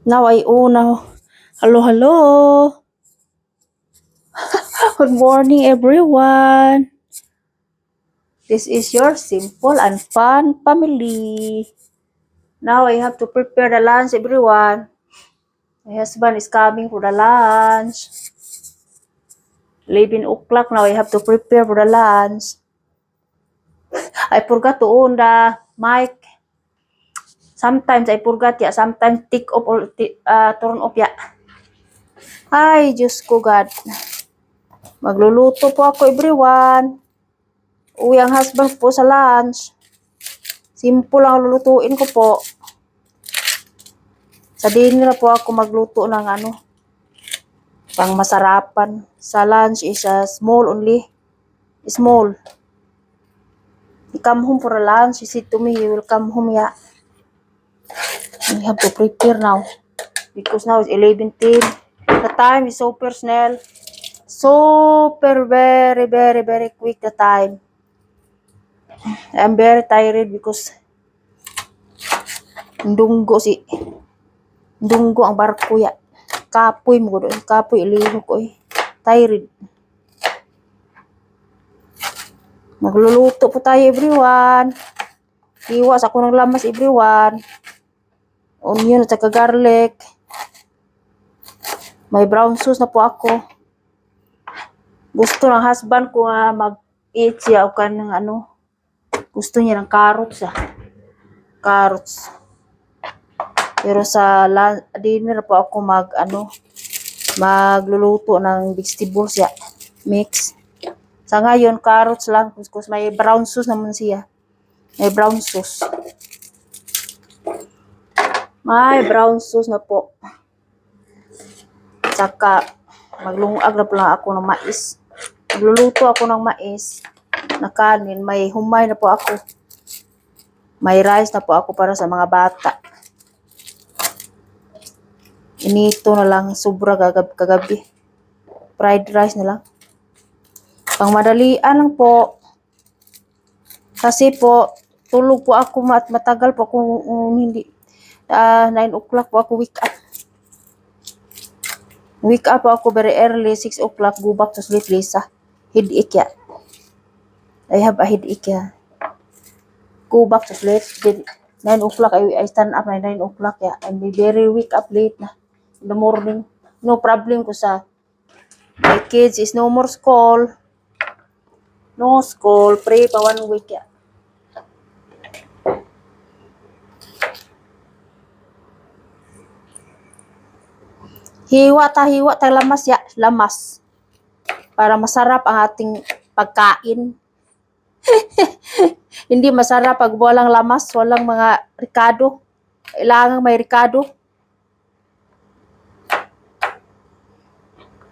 Now I own now. Hello, hello. Good morning, everyone. This is your simple and fun family. Now I have to prepare the lunch, everyone. My husband is coming for the lunch. 11 o'clock now. I have to prepare for the lunch. I forgot to on the mic. Sometimes I forgot, yeah. Sometimes tick off or turn off, yeah. Ay, Diyos ko, God. Magluluto po ako, everyone. Uwi ang husband po sa lunch. Simple lang lulutuin ko po. Sa dinner po ako magluto ng pang masarapan. Sa lunch is small only. Small. He come home for a lunch. He said to me, he will come home, yeah. We have to prepare now. Because now it's 11:10. The time is super snell. Super, very, very, very quick the time. I'm very tired because ndunggo ang barko ya. Kapoy mo doon. Kapoy ilihok ko eh. Tired. Magluluto po tayo, everyone. Iwas ako ng lamas, everyone. Onion at saka garlic. May brown sauce na po ako. Gusto ng husband ko mag-eat siya o ng gusto niya ng carrots Carrots. Pero sa dinner po ako magluluto ng vegetables ya. Mix. Sa ngayon, carrots lang. Because may brown sauce naman siya. May brown sauce. May brown sauce na po. Saka, maglungag na pala ako ng mais. Magluluto ako ng mais na kanin. May humay na po ako. May rice na po ako para sa mga bata. Inito na lang sobra kagabi. Fried rice na lang. Pang madalian lang po. Kasi po, tulog po ako matagal po ako hindi. 9 o'clock po ako wake up. Wake up po ako very early, 6 o'clock, go back to sleep, Lisa. Headache ya. I have a headache ya. Go back to sleep. 9 o'clock, I stand up at 9 o'clock ya. And very wake up late na. In the morning. No problem ko sa my kids is no more school. No school. Pray pa 1 week ya. Hiwa ta lamas ya. Lamas. Para masarap ang ating pagkain. Hindi masarap pag walang lamas, walang mga ricado. Kailangan may ricado.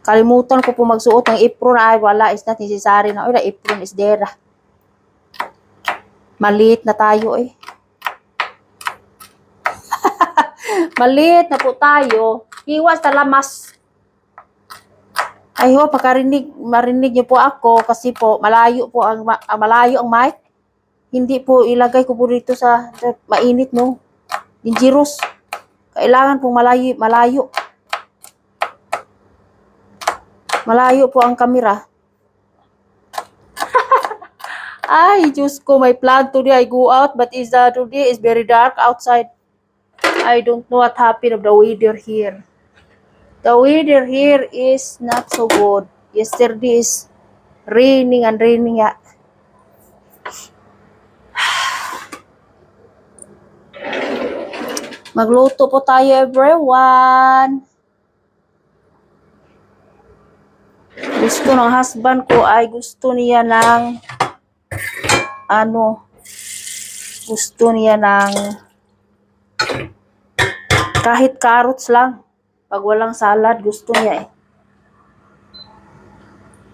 Kalimutan ko po magsuot ng apron. Ay, wala. It's not necessary na. The apron is there. Maliit na tayo eh. Maliit na po tayo. Iwas na lamas. Ay ho, marinig niyo po ako kasi po malayo ang mic. Hindi po ilagay ko po dito sa mainit no. Dangerous. Kailangan pong malayo. Malayo po ang kamera. Ay, Diyos ko, my plan today I go out but today is very dark outside. I don't know what happened of the weather here. The weather here is not so good. Yesterday is raining ya. Magluto po tayo, everyone. Gusto ng husband ko ay gusto niya ng kahit carrots lang. Pag walang salad, gusto niya eh.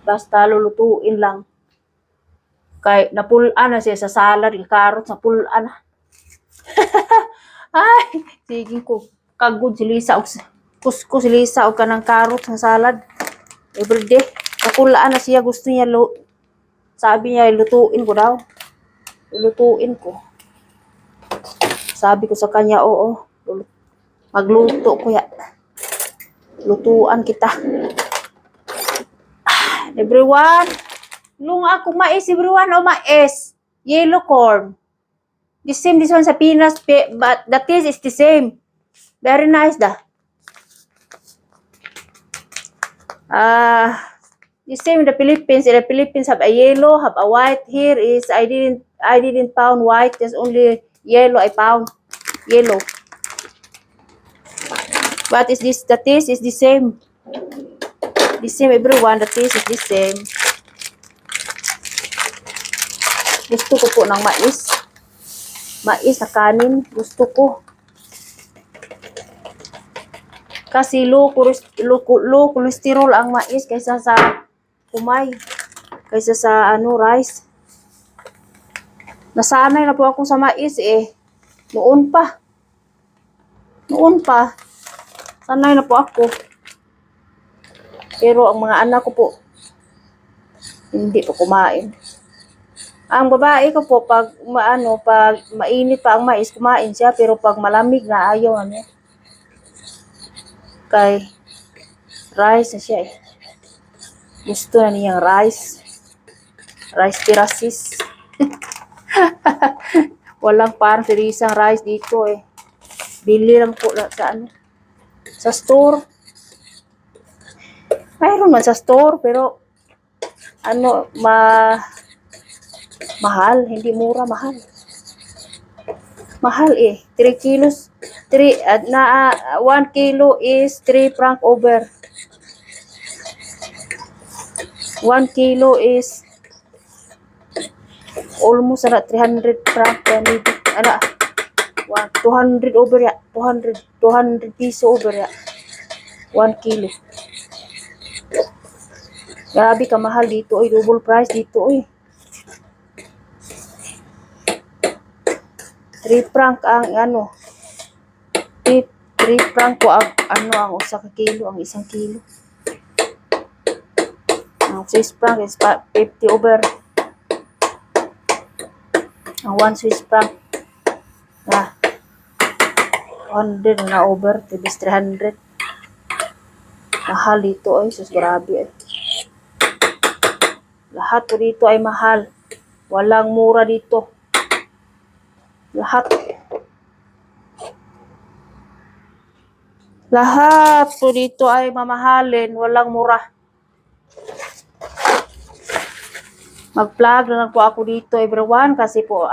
Basta lulutuin lang. Kahit napulaan na siya sa salad, yung carrots napulaan na. Ay, sige ko. Kagod si Lisa. Kusko si Lisa o ka ng carrots ng salad. Everyday. Napulaan na siya. Gusto niya sabi niya, lutuin ko daw. Lutuin ko. Sabi ko sa kanya, oo. Magluto ko ya. Lutuan kita. Everyone, lung ako mais everyone o mais. Yellow corn. The same this one sa Pinas, but the taste is the same. Very nice da. The same in the Philippines. In the Philippines have a yellow, have a white. Here is I didn't found white. There's only yellow. I found yellow. But is this the taste is the same? The same everyone. The taste is the same. Gusto ko po ng mais. Mais na kanin. Gusto ko. Kasi low cholesterol ang mais kaysa sa kumay. Kaysa sa rice. Nasanay na po ako sa mais eh. Noon pa. Sanay na po ako. Pero ang mga anak ko po, hindi po kumain. Ang babae ko po, pag mainit pa ang mais, kumain siya. Pero pag malamig na, ayaw na niya. Kay rice na siya eh. Gusto na niyang rice. Rice pirasis. Walang parang sirisang rice dito eh. Bili lang po sa store. Mayroon man sa store pero mahal, hindi mura, mahal. Mahal eh. 3 kilos. 1 kilo is 3 franc over. 1 kilo is almost 300 franc. 200 over ya. 200 piso over ya. 1 kilo. Grabe ka mahal dito eh. Double price dito eh. 3 franc ang 3 franc ko ang ang 1 kilo, ang 1 kilo. Ang Swiss franc is 50 over. Ang 1 Swiss franc na 100 na over, tibis 300. Mahal dito ay sus, grabe eh. Lahat po dito ay mahal. Walang mura dito. Lahat po dito ay mamahalin, walang mura. Mag-vlog na lang po ako dito everyone kasi po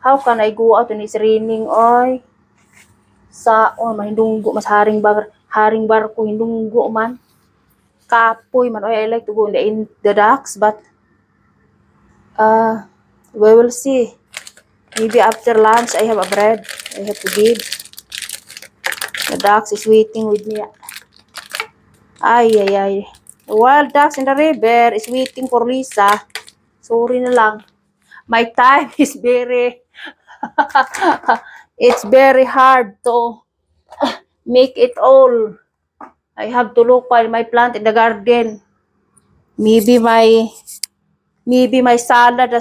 how can I go out and it's raining oy. Mahindunggo mas haring barko hindunggo man. Kapoy man oy, I like to go in the docks but we will see. Maybe after lunch I have a bread I have to give. The ducks is waiting with me. Ay. The wild ducks in the river is waiting for Lisa. Sorry na lang. My time is it's very hard to make it all. I have to look for my plant in the garden. Maybe my salad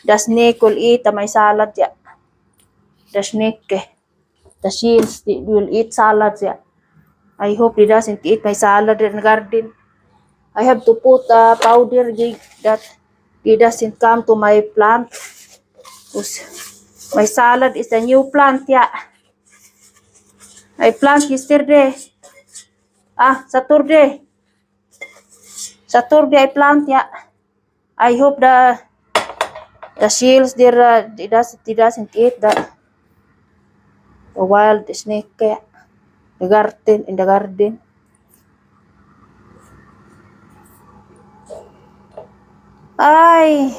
the snake will eat my salad. Yeah. The snake. The shields will eat salads. Yeah. I hope he doesn't eat my salad in the garden. I have to put powder that he doesn't come to my plant. My salad is a new plant. Yeah. I plant yesterday. Saturday I plant. Yeah. I hope the shields there he doesn't eat the wild snake in the garden. Ay,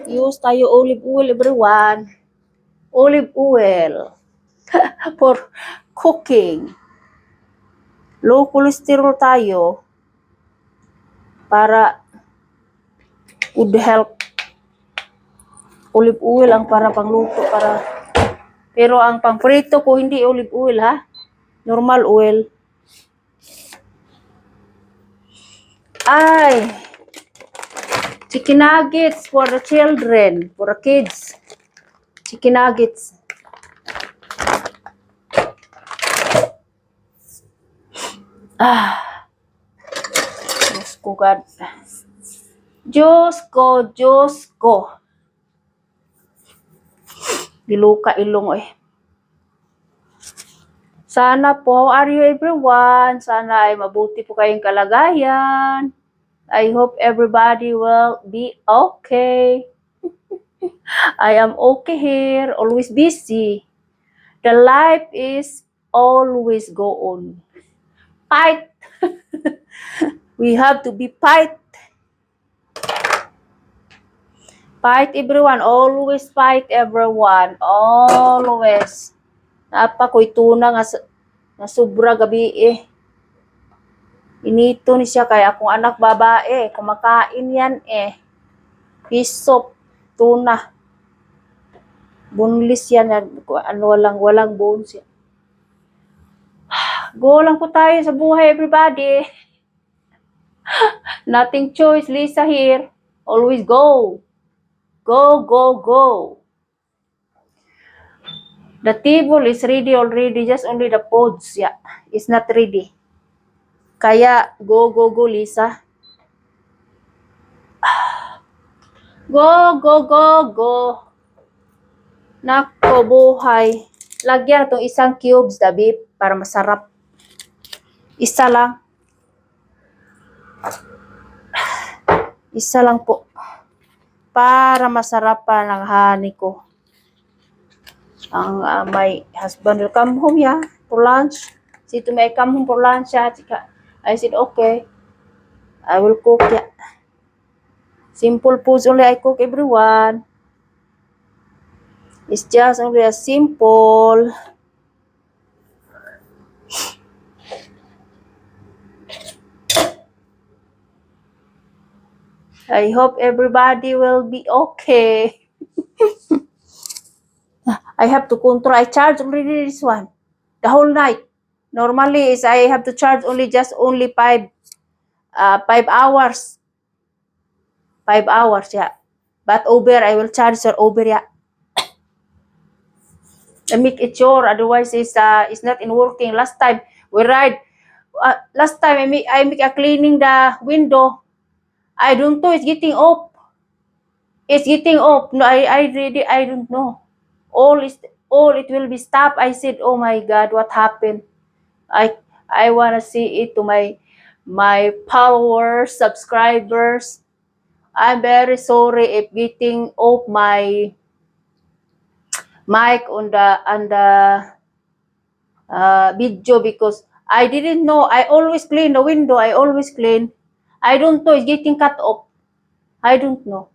use tayo olive oil everyone. Olive oil for cooking. Low cholesterol tayo para would help. Olive oil ang para pangluto pero ang pangprito ko hindi olive oil ha. Normal oil. Ay. Chicken nuggets for the children, for the kids. Chicken nuggets. Ah, Diyos ko, God. Diyos ko, Diyos ko. Diluka ilong eh. Sana po, how are you everyone? Sana ay mabuti po kayong kalagayan. I hope everybody will be okay. I am okay here, always busy. The life is always go on. Fight. We have to be fight. Fight everyone. Always fight everyone. Always. Napakoy tuna nga sobra gabi eh. Inito ni siya kay akong anak babae. Kumakain yan eh. Pisop. Tuna. Boneless yan. Ano, walang bones yan. Go lang po tayo sa buhay everybody. Nothing choice. Lisa here. Always go. Go, go, go. The table is ready already. Just only the pods, yeah, is not ready. Kaya, go, go, go, Lisa. Go, go, go, go. Nako, buhay. Lagyan itong isang cubes, Dabi, para masarap. Isa lang. Isa lang po. Para masarap pa ng honey ko. Ang my husband will come home, yeah, for lunch. See to me, I come home for lunch, yeah. I said, okay. I will cook, yeah. Simple foods only I cook, everyone. It's just only a simple. I hope everybody will be okay. I have to control. I charge already this one. The whole night. Normally is I have to charge only just only 5 hours. 5 hours, yeah. But Uber, I will charge for Uber, yeah. I make it sure, otherwise it's not in working. Last time we ride. Last time I make a cleaning the window. I don't know. It's getting off. It's getting off. No, I don't know. All it will be stopped. I said, oh my God, what happened? I wanna see it to my followers, subscribers. I'm very sorry if getting off my mic on the video because I didn't know. I always clean the window. I always clean. I don't know. It's getting cut off. I don't know.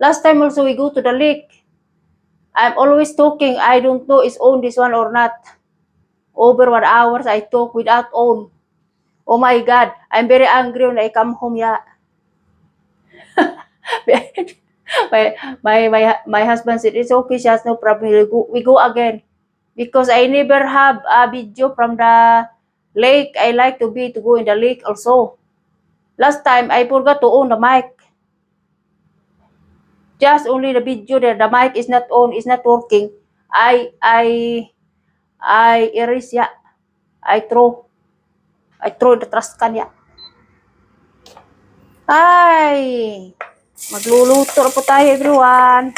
Last time also we go to the lake. I'm always talking. I don't know is on this one or not. Over 1 hour I talk without on. Oh my God. I'm very angry when I come home. Yeah. my husband said it's okay. She has no problem. We go again. Because I never have a video from the lake. I like to go in the lake also. Last time I forgot to on the mic. Just only the video there. The mic is not on. It's not working. I erase, yeah. I throw the trash can, yeah. Ay, magluluto na po tayo, everyone.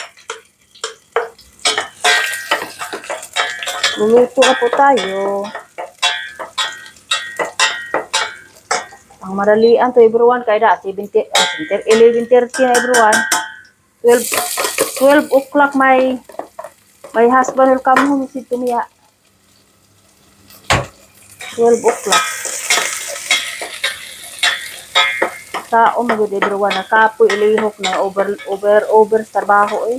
Luluto na po tayo. Ang maralian to, everyone. Kaya 11:30 na, everyone. 12 o'clock my husband will come home to me, yeah. 12 o'clock. Sao magud everyone na kapoy ilihok na over trabaho eh.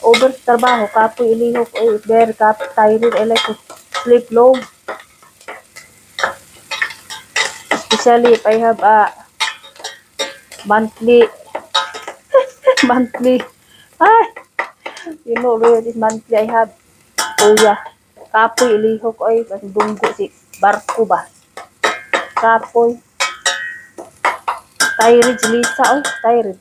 Over trabaho kapoy ilihok eh. Very tired. I like to sleep low. Especially if I have a monthly ay, you know this monthly I have kuya kapoy ilihok ay kasi dunggo si barko ba kapoy tired Lisa oh tired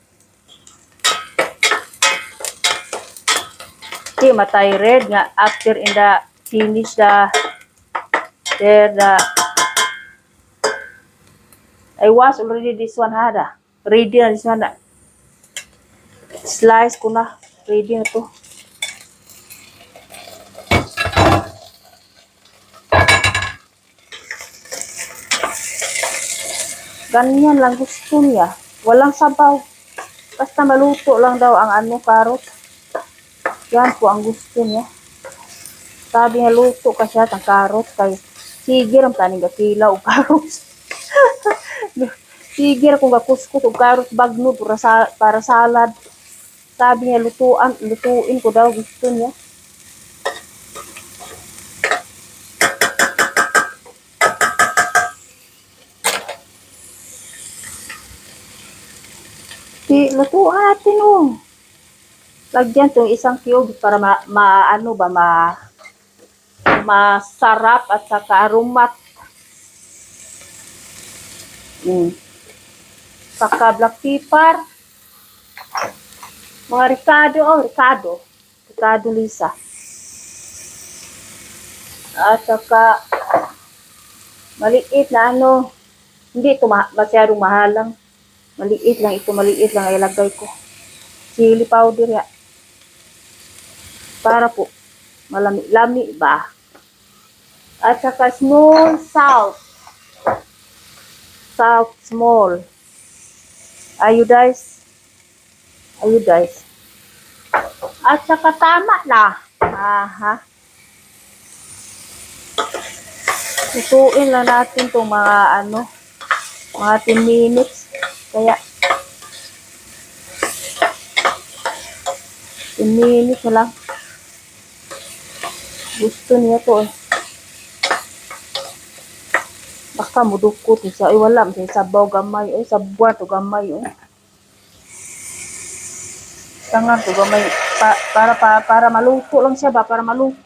di ma-tired nga after in the finish the I wash already this one hada. Ready na this one na. Slice ko na. Ready na to. Ganyan lang gusto niya. Walang sabaw. Basta maluto lang daw ang carrot. Yan po ang gusto niya. Sabi niya luto ka siya ng carrot. Kay sige ram taning gakila o carrots. Sige ra kung gakuskot o carrot bagno para salad. Sabi niya lutuin ko daw gusto niya. Lutuan natin oh. Lagyan tong isang cube para masarap at saka aromat. Saka black pepper. Mga Ricardo Lisa. At saka maliit na hindi ito masyadong mahalang. Maliit lang ay ilagay ko. Chili powder ya. Para po malami-lami ba. At saka small salt. Salt small. Iodized. At saka tama na. Aha. Lutuin lang natin itong mga mga 10 minutes. Kaya 10 minutes na lang. Gusto niya to eh. Baka mudukot siya. Ay wala. May sabaw gamay. Ay sabuan to gamay. Tangan to gamay. Para maluto lang siya ba? Para maluto.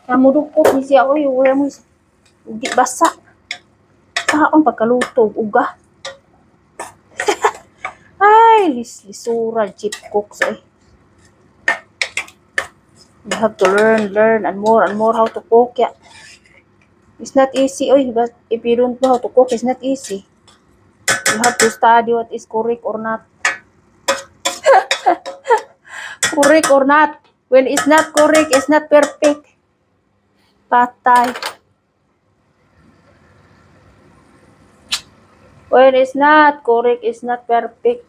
Kaya mudukot siya. Ay wala mo. Hindi basa. Saan pagkaluto. Uga. Ay lisura. Chip cooks eh. You have to learn and more how to cook. Yeah. It's not easy. But if you don't know how to cook, it's not easy. You have to study what is correct or not. Correct or not. When it's not correct, it's not perfect. Patay. When it's not correct, it's not perfect.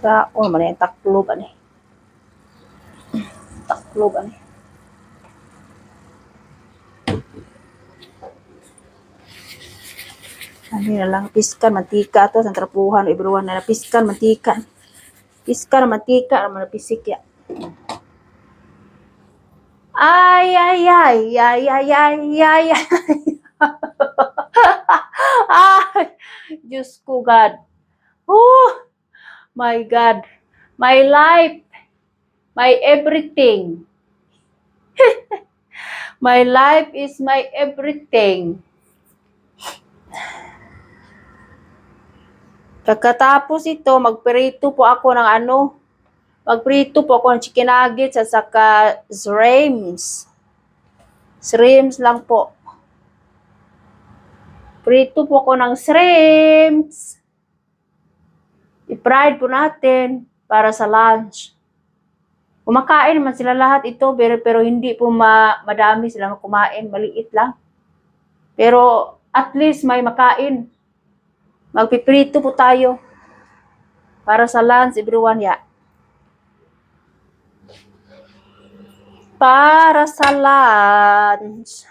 Mana yung taklob ani. Ano na lang, piskan, mantika to, sa trapuhan, everyone na piskan, mantika. Piskan, mantika, naman pisik ya. Ay. Ay, Diyos ko, God. Oh, my God. My life. My everything. My life is my everything. Pagkatapos ito, magprito po ako ng chicken nuggets at saka shrimps. Shrimps lang po. Prito po ako ng shrimps. I-fried po natin para sa lunch. Kumakain naman sila lahat ito, pero hindi po madami sila kumain, maliit lang. Pero at least may makain. Magpiprito po tayo para sa lunch, everyone ya. Para sa lunch.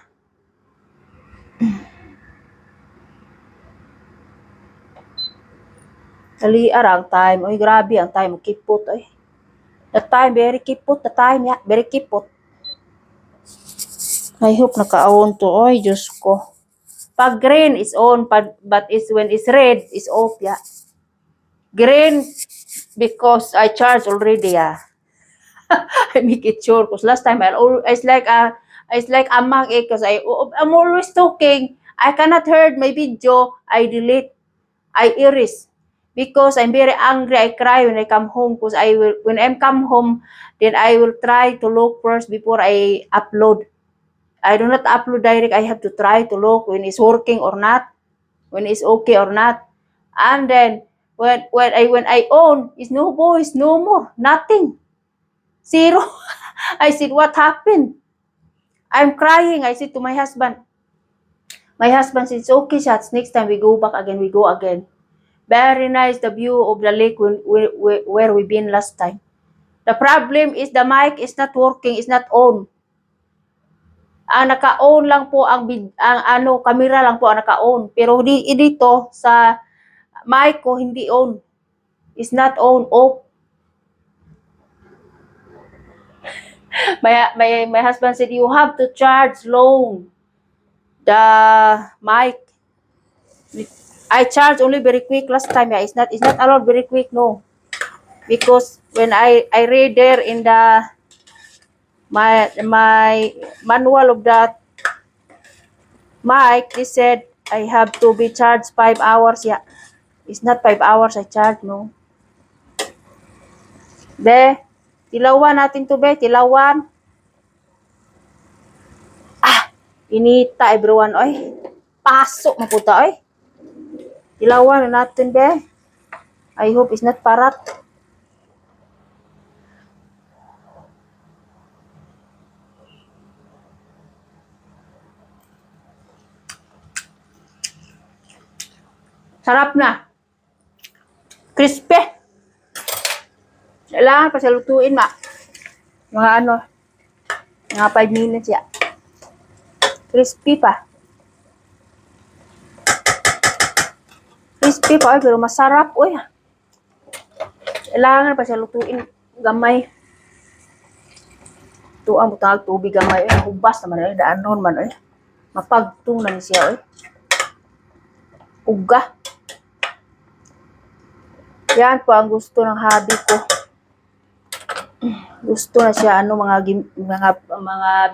Dali arang time. Oy, grabe ang time. Kipot, oy. The time, very kipot. The time, ya. Very kipot. I hope naka-on to. Oy, Diyos ko. Pag green is on, but when it's red, is off, ya. Green, because I charge already, ya. I make it sure. Because last time, it's like amang because I'm always talking. I cannot heard my video. I delete. I erase. Because I'm very angry, I cry when I come home. Because when I come home, then I will try to look first before I upload. I do not upload direct. I have to try to look when it's working or not, when it's okay or not. And then when I on, it's no voice, no more, nothing, zero. I said, what happened? I'm crying. I said to my husband. My husband said, it's okay, Shots. Next time we go back again, we go again. Very nice the view of the lake where we been last time. The problem is the mic is not working, it's not on. Ang naka-on lang po ang camera lang po ang naka-on. Pero dito sa mic ko hindi on. It's not on, off. My husband said you have to charge long the mic. I charge only very quick last time. Yeah, it's not allowed very quick, no. Because when I read there in the my manual of that mic, they said I have to be charged 5 hours. Yeah, it's not 5 hours I charge, no. Be, tilawan natin to, be, tilawan. Inita everyone, oy. Pasok maputa, oy. Tilawan na natin, be. I hope it's not parat. Sarap na. Crispy. Kailangan pa siya lutuin, ma. Mga mga 5 minutes ya. Crispy pa. Crispy pa, pero masarap, oy. Kailangan pa siya lutuin. Gamay. Ito ang butang tubig gamay, oy. Hubas naman, oy. Daanon man, oy. Mapagtung na siya, oy. Uga. Yan po ang gusto ng hobby ko. Gusto na siya mga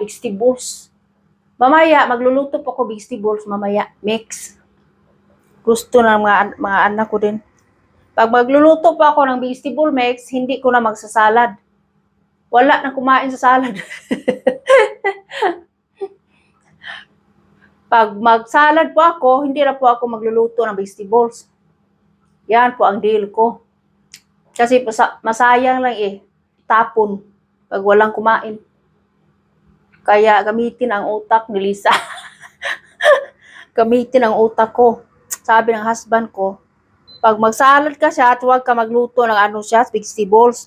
vegetables. Mamaya magluluto po ako vegetables mamaya, mix. Gusto ng mga anak ko din. Pag magluluto pa ako ng vegetable mix, hindi ko na magsasalad. Wala na kumain sa salad. Pag magsalad po ako, hindi na po ako magluluto ng vegetables. Yan po ang deal ko. Kasi masayang lang tapon pag walang kumain. Kaya gamitin ang utak ni Lisa. Gamitin ang utak ko. Sabi ng husband ko, pag magsalad ka siya at huwag ka magluto ng vegetables.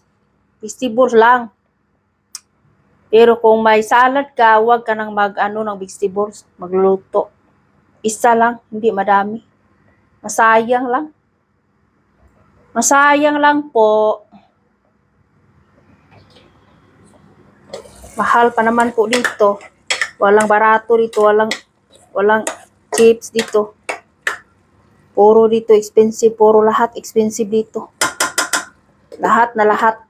Vegetables lang. Pero kung may salad ka, huwag ka nang ng vegetables, magluto. Isa lang, hindi madami. Masayang lang. Masayang lang po. Mahal pa naman po dito. Walang barato dito, walang chips dito. Puro dito expensive, puro lahat expensive dito. Lahat na lahat.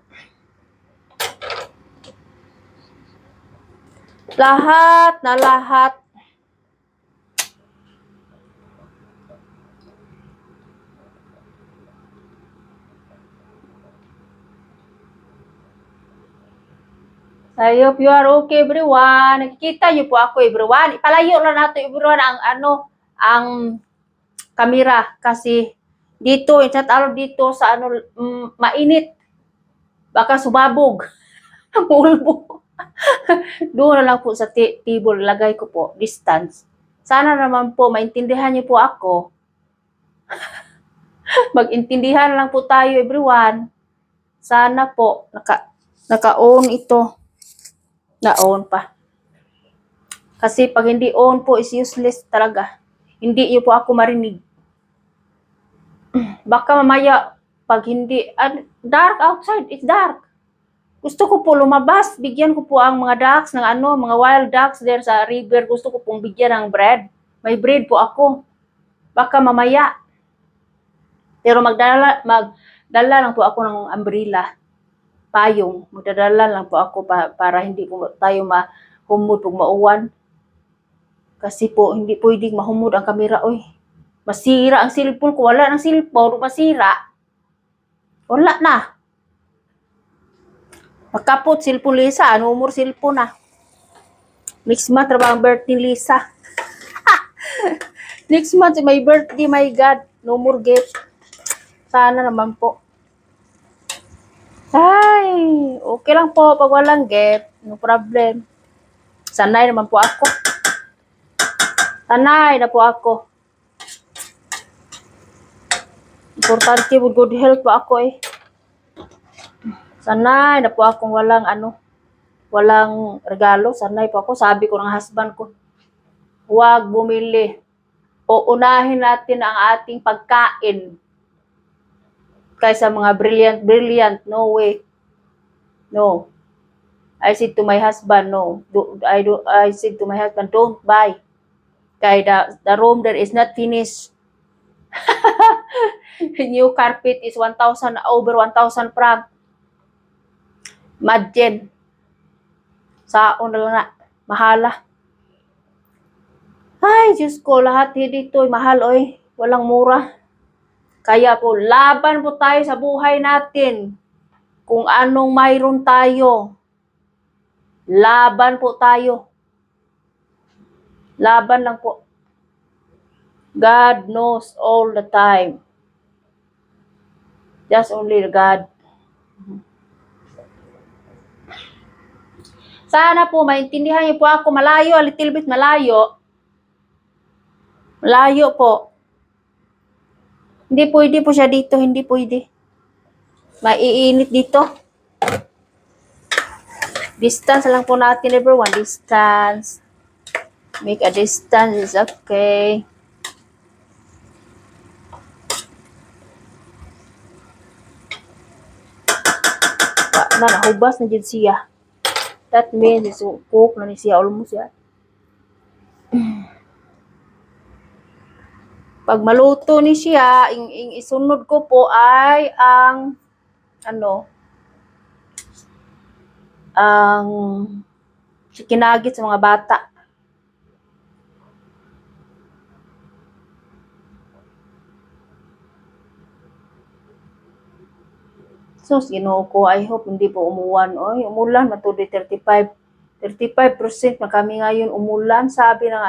Lahat na lahat. I hope you are okay, everyone. Nakikita niyo po ako, everyone. Ipalayo lang natin, everyone, ang kamera. Kasi dito, dito sa mainit. Baka sumabog. Pulbo. Doon na lang po sa table, lagay ko po, distance. Sana naman po, maintindihan niyo po ako. Mag-intindihan lang po tayo, everyone. Sana po, naka-on ito. Na-on pa. Kasi pag hindi on po is useless talaga. Hindi niyo po ako marinig. Baka mamaya pag hindi dark outside, it's dark. Gusto ko po lumabas, bigyan ko po ang mga ducks ng mga wild ducks there sa river. Gusto ko pong bigyan ng bread. May bread po ako. Baka mamaya. Pero magdala lang po ako ng umbrella. Payong. Magdadala lang po ako para hindi po tayo mahumod pag mauwan. Kasi po, hindi pwedeng mahumod ang kamera. Oy, masira ang cellphone ko. Wala ng cellphone, masira. Wala na. Magkapot, cellphone Lisa. Ano umor cellphone na? Next month, trabaho ang birthday ni Lisa. Next month, my birthday, my God. No more gift. Sana naman po. Ay, okay lang po pag walang gift. No problem. Sanay naman po ako. Sanay na po ako. Importante po good health po ako eh. Sanay na po akong walang regalo. Sanay po ako. Sabi ko ng husband ko, huwag bumili. Uunahin natin ang ating pagkain kaysa mga brilliant. No way. No. I said to my husband, no. I said to my husband, don't buy. Kaya the room there is not finished. New carpet is 1,000, over 1,000 franc. Imagine. Saon na lang na. Mahala. Ay, Diyos ko, lahat dito mahal, oy. Walang mura. Kaya po, laban po tayo sa buhay natin. Kung anong mayroon tayo. Laban po tayo. Laban lang po. God knows all the time. Just only God. Sana po, maintindihan niyo po ako. Malayo, a little bit malayo. Malayo po. Hindi pwede po siya dito. Hindi pwede. Maiinit dito. Distance lang po natin, everyone. Distance. Make a distance is okay. Nahubas na dyan siya. That means it's cook na ni siya. Almost yan. Pag maluto ni siya, isunod ko po ay ang chicken nuggets sa mga bata. So, Ginoo ko, I hope hindi po umuwan. Oy, umulan, matuloy 35% na kami ngayon umulan. Sabi ng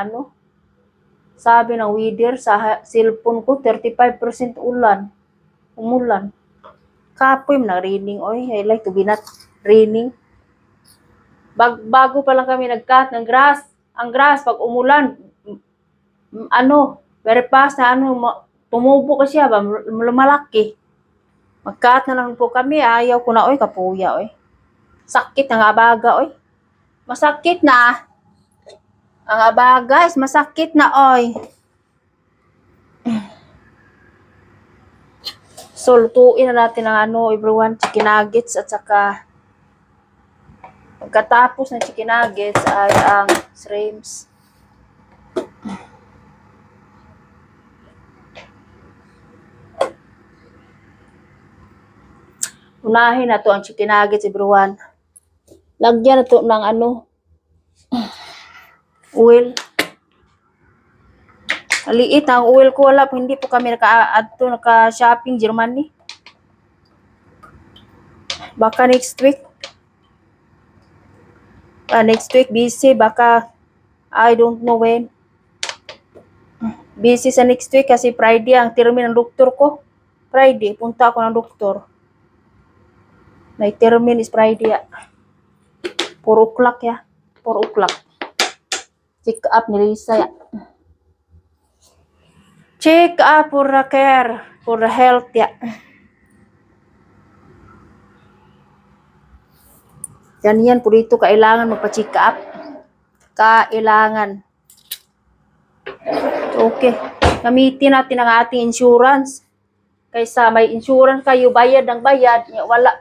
weather sa cellphone ko, 35% ulan. Umulan. Kapoy na raining. Oy, I like to be not raining. Bago pa lang kami nag-cut ng grass. Ang grass, pag umulan, very fast na tumubo kasi ba, lumalaki. Mag-cut na lang po kami. Ayaw ko na, oy, kapuya, oy. Sakit ang abaga, oy. Masakit na. Ang abaga is masakit na, oy. So, lutuin na natin ang everyone, chicken nuggets at saka pagkatapos ng chicken nuggets ay ang shrimps. Unahin na to ang chicken nuggets, everyone. Lagyan na to ng oil. Maliit ang oil ko, wala po, hindi po kami naka-shopping Germany. Baka next week. Next week busy, baka I don't know when. Busy sa next week kasi Friday ang termin ng doktor ko. Friday, punta ako ng doktor. My termin is Friday. 4 o'clock ya. 4 o'clock. Check up ni Lisa ya. Check up for the care, for the health ya. Yan po dito, kailangan magpa-check up. Kailangan. Okay. Gamitin natin ang ating insurance. Kaysa may insurance kayo, bayad ng bayad,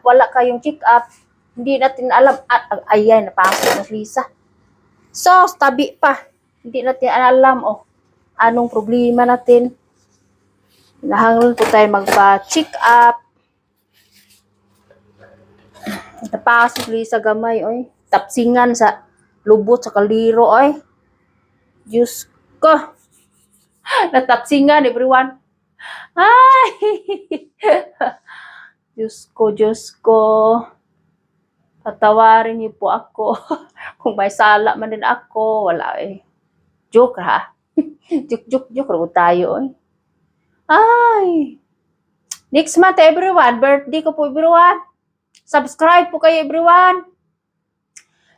wala kayong check up, hindi natin alam. Ayan, napasok na Lisa. So, tabi pa. Hindi natin alam, anong problema natin. Nahanglan po tayo magpa-check up. Napasok Lisa gamay, oy. Tapsingan sa lubot sa kaliro, oy. Diyos ko. Natapsingan, everyone. Ay! Diyos ko. Patawarin niyo po ako. Kung may sala man din ako, wala eh. Joke ha. Joke ro tayo eh. Ay. Next month everyone, birthday ko po everyone. Subscribe po kayo everyone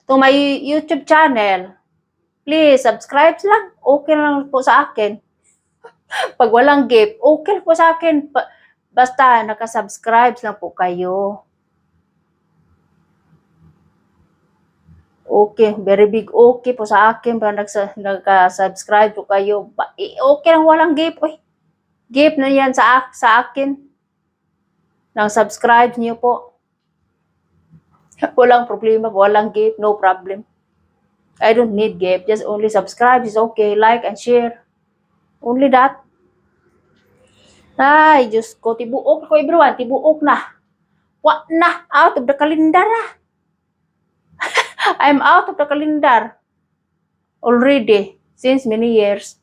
to my YouTube channel. Please, subscribe lang. Okay lang po sa akin. Pag walang gift, okay po sa akin. Basta nakasubscribe lang po kayo. Okay, very big okay po sa akin. Nagka-subscribe po kayo. Okay lang walang gift. Uy, gift na yan sa akin. Nang subscribe niyo po. Walang problema, walang gift, no problem. I don't need gift, just only subscribe is okay, like and share. Only that. Ay, Diyos ko, tibuok ko everyone, tibuok na. Wa na, out of the calendar na. I'm out of the calendar already since many years.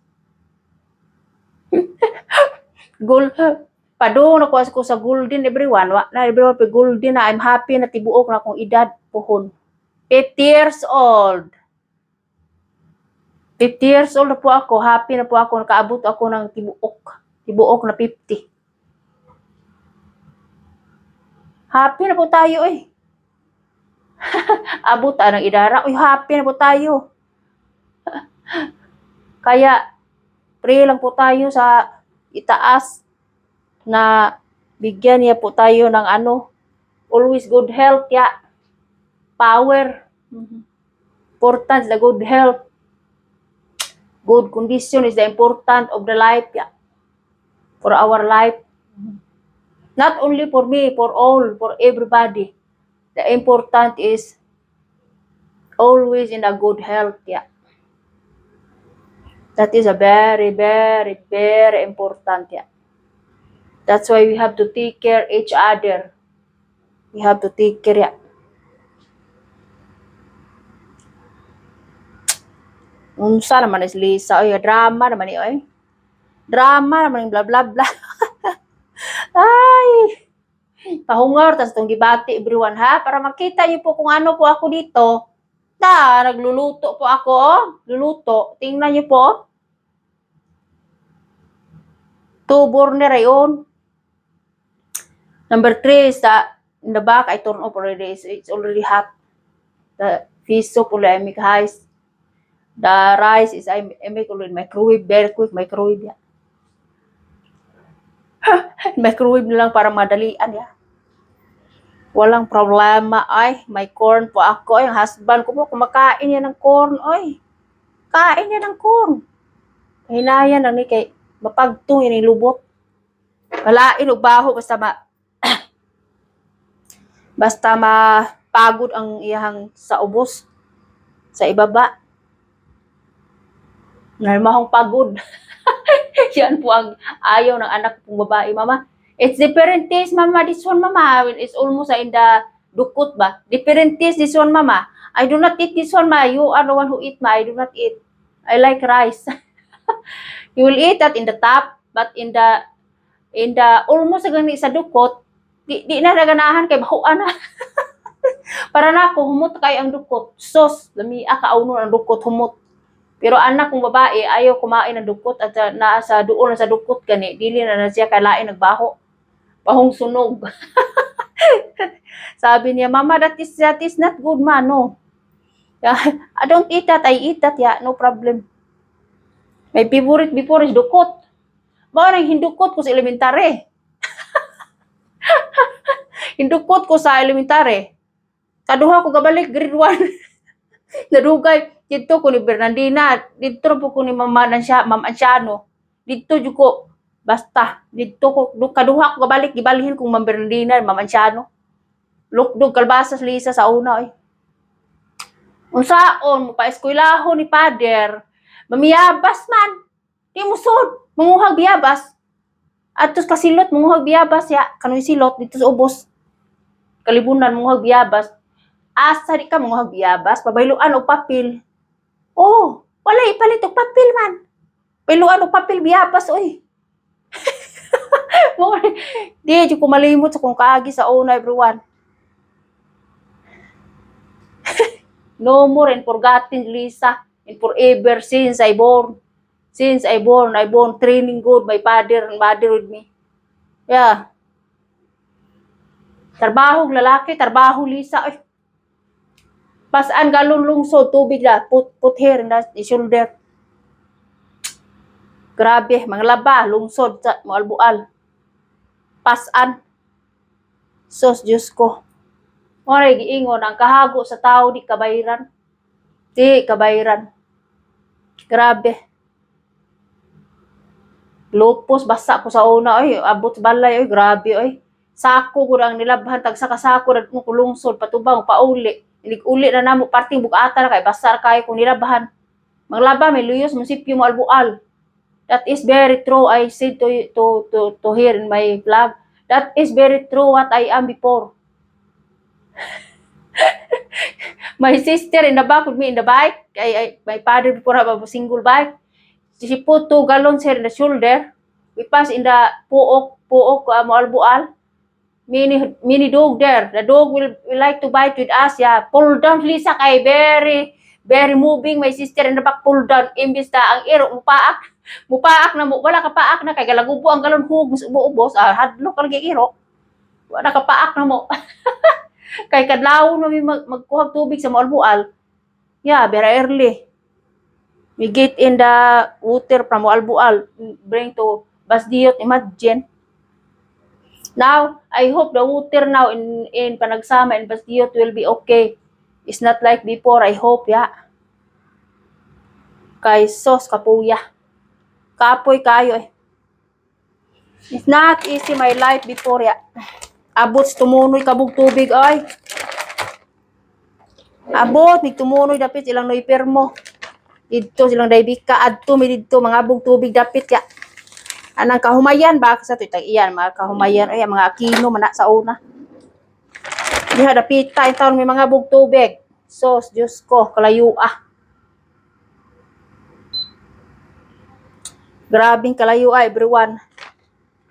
Padung na ko sa golden everyone. Wa na everyone pa golden na. I'm happy na tibuok na akong edad pohon. 50 years old. 50 years old na po ako. Happy na po ako. Nakaabot ako ng tibuok. Tibuok na 50. Happy na po tayo eh. Abot ng idara. Uy, happy na po tayo. Kaya, pray lang po tayo sa itaas na bigyan niya po tayo ng always good health, ya. Power. Important the good health. Good condition is the important of the life, ya. For our life. Not only for me, for all, for everybody. The important is always in a good health, ya. That is a very, very, very important, ya. That's why we have to take care each other. We have to take care, ya. Unsa naman is Lisa, oy, drama naman ni, oy. Drama naman yung blah blah blah. Ay, pahungar, tas itong gibati everyone ha, para makita niyo po kung ano po ako dito. Nagluluto po ako, oh. Luluto. Tingnan niyo po. 2 burner yun. Number 3 is in the back, I turn off already. It's already hot. The fish soup already I make high. The rice is I make already microwave, very quick microwave. Yeah. Microwave na lang para madalian. Yeah. Walang problema. Ay, may corn po ako. Yung husband ko po, kumakain niya ng corn. Ay, kain niya ng corn. Hinayan na ni kay mapagtong yun yung lubot. Malain o baho basta mapagod ang iyang sa ubos. Sa ibaba. Narmahong pagod. Yan po ang ayaw ng anak kong babae, mama. It's different taste, mama. This one, mama. It's almost in the dukot ba? Different taste, this one, mama. I do not eat this one, ma. You are the one who eat, ma. I do not eat. I like rice. You will eat that in the top, but in the almost gani sa dukot, di na naganahan kay bahuan na. Para na ako, humot kay ang dukot. Sos, lami kauno ang dukot, humot. Pero anak kong babae, ayaw kumain ng dukot at nasa doon na sa dukot gani, dili na siya kalain nagbaho. Bahong sunog. Sabi niya, mama, that is not good, ma, no. I don't eat that, I eat that, yeah, no problem. My favorite before is dukot. Mao nang hindukot ko sa elementary. Hindukot ko sa elementary. Kaduha ko gabalik grade 1. Nadugay dito ko ni Bernardina, dito po ko ni Ma'am Anciano. Dito jud ko basta dito ko kaduha ko gabalik gibalhin kong Ma'am Bernardina, Ma'am Anciano. Lukdog kalbasas Lisa sa una oy. Unsaon mo pa eskwelahon ni Pader? Mamiyabas man. Di mo sud, manguhag biyabas. Atos kasilot manguhag biyabas ya, kanoy silot dito sa ubos. Kalibunan manguhag biyabas. Asa di ka manguhag biyabas, pabayloan og papel. Oh, wala ipalit og papel man. Payloan og papel biyabas oy. Di jud ko malimot sa kung kaagi sa una everyone. No more and forgotten, Lisa, and forever since I born. Since I born training good my father and mother with me. Yeah. Trabaho lalaki, trabaho Lisa. Ay, pasaan galon lungsod, tubig na, put here in the shoulder. Grabe, mga laba, lungsod sa Maalbual. Pasan. Sos, Diyos ko. Moray giingon, ang kahago sa tao, di kabayran. Di kabayran. Grabe. Lupos, basa ko sa una, ay, abot balay, ay, grabe, ay. Sako ko ang nilabhan, tagsa kasako, nagkong kulungsod, patubang, pauli. Uli na namo, parting bukata na kay, basa kayo kung nilabhan. Manglaba, may luyos, munisipyo mo Albual. That is very true, I said to hear in my vlog. That is very true what I am before. My sister in the back with me in the bike, my father before have a single bike. She put 2 gallons here in the shoulder. We pass in the puok Maalbual. Mini dog there. The dog will like to bite with us. Yeah, pull down Lisa kay very moving. My sister in the back pull down. Imbis na ang iro mupaak na mo. Wala ka paak na kay galagubo ang galon hug ubos. Hadlok ang iro. Wala ka paak na mo. Kay kadlaw na magkuhag tubig sa Maalbual. Yeah, very early. We get in the water from Maalbual, bring to Basdiot, imagine. Now, I hope the water now in Panagsama and Basdiot will be okay. It's not like before, I hope, yeah. Kay sos, kapuya. Kapoy kayo eh. It's not easy my life before, yeah. Abot tumunoy kabog tubig, ay. Abot, may tumunoy dapit ilang noiper mo. Dito silang daybika, adto mi dito, mga abog tubig dapit, ya. Anang kahumayan ba sa tutang iyan mga kahumayan ay mga akino man sa una. Diha dapita in taon may mga bug tubig. Sos Diyos ko kalayo ah. Grabing kalayo ah everyone.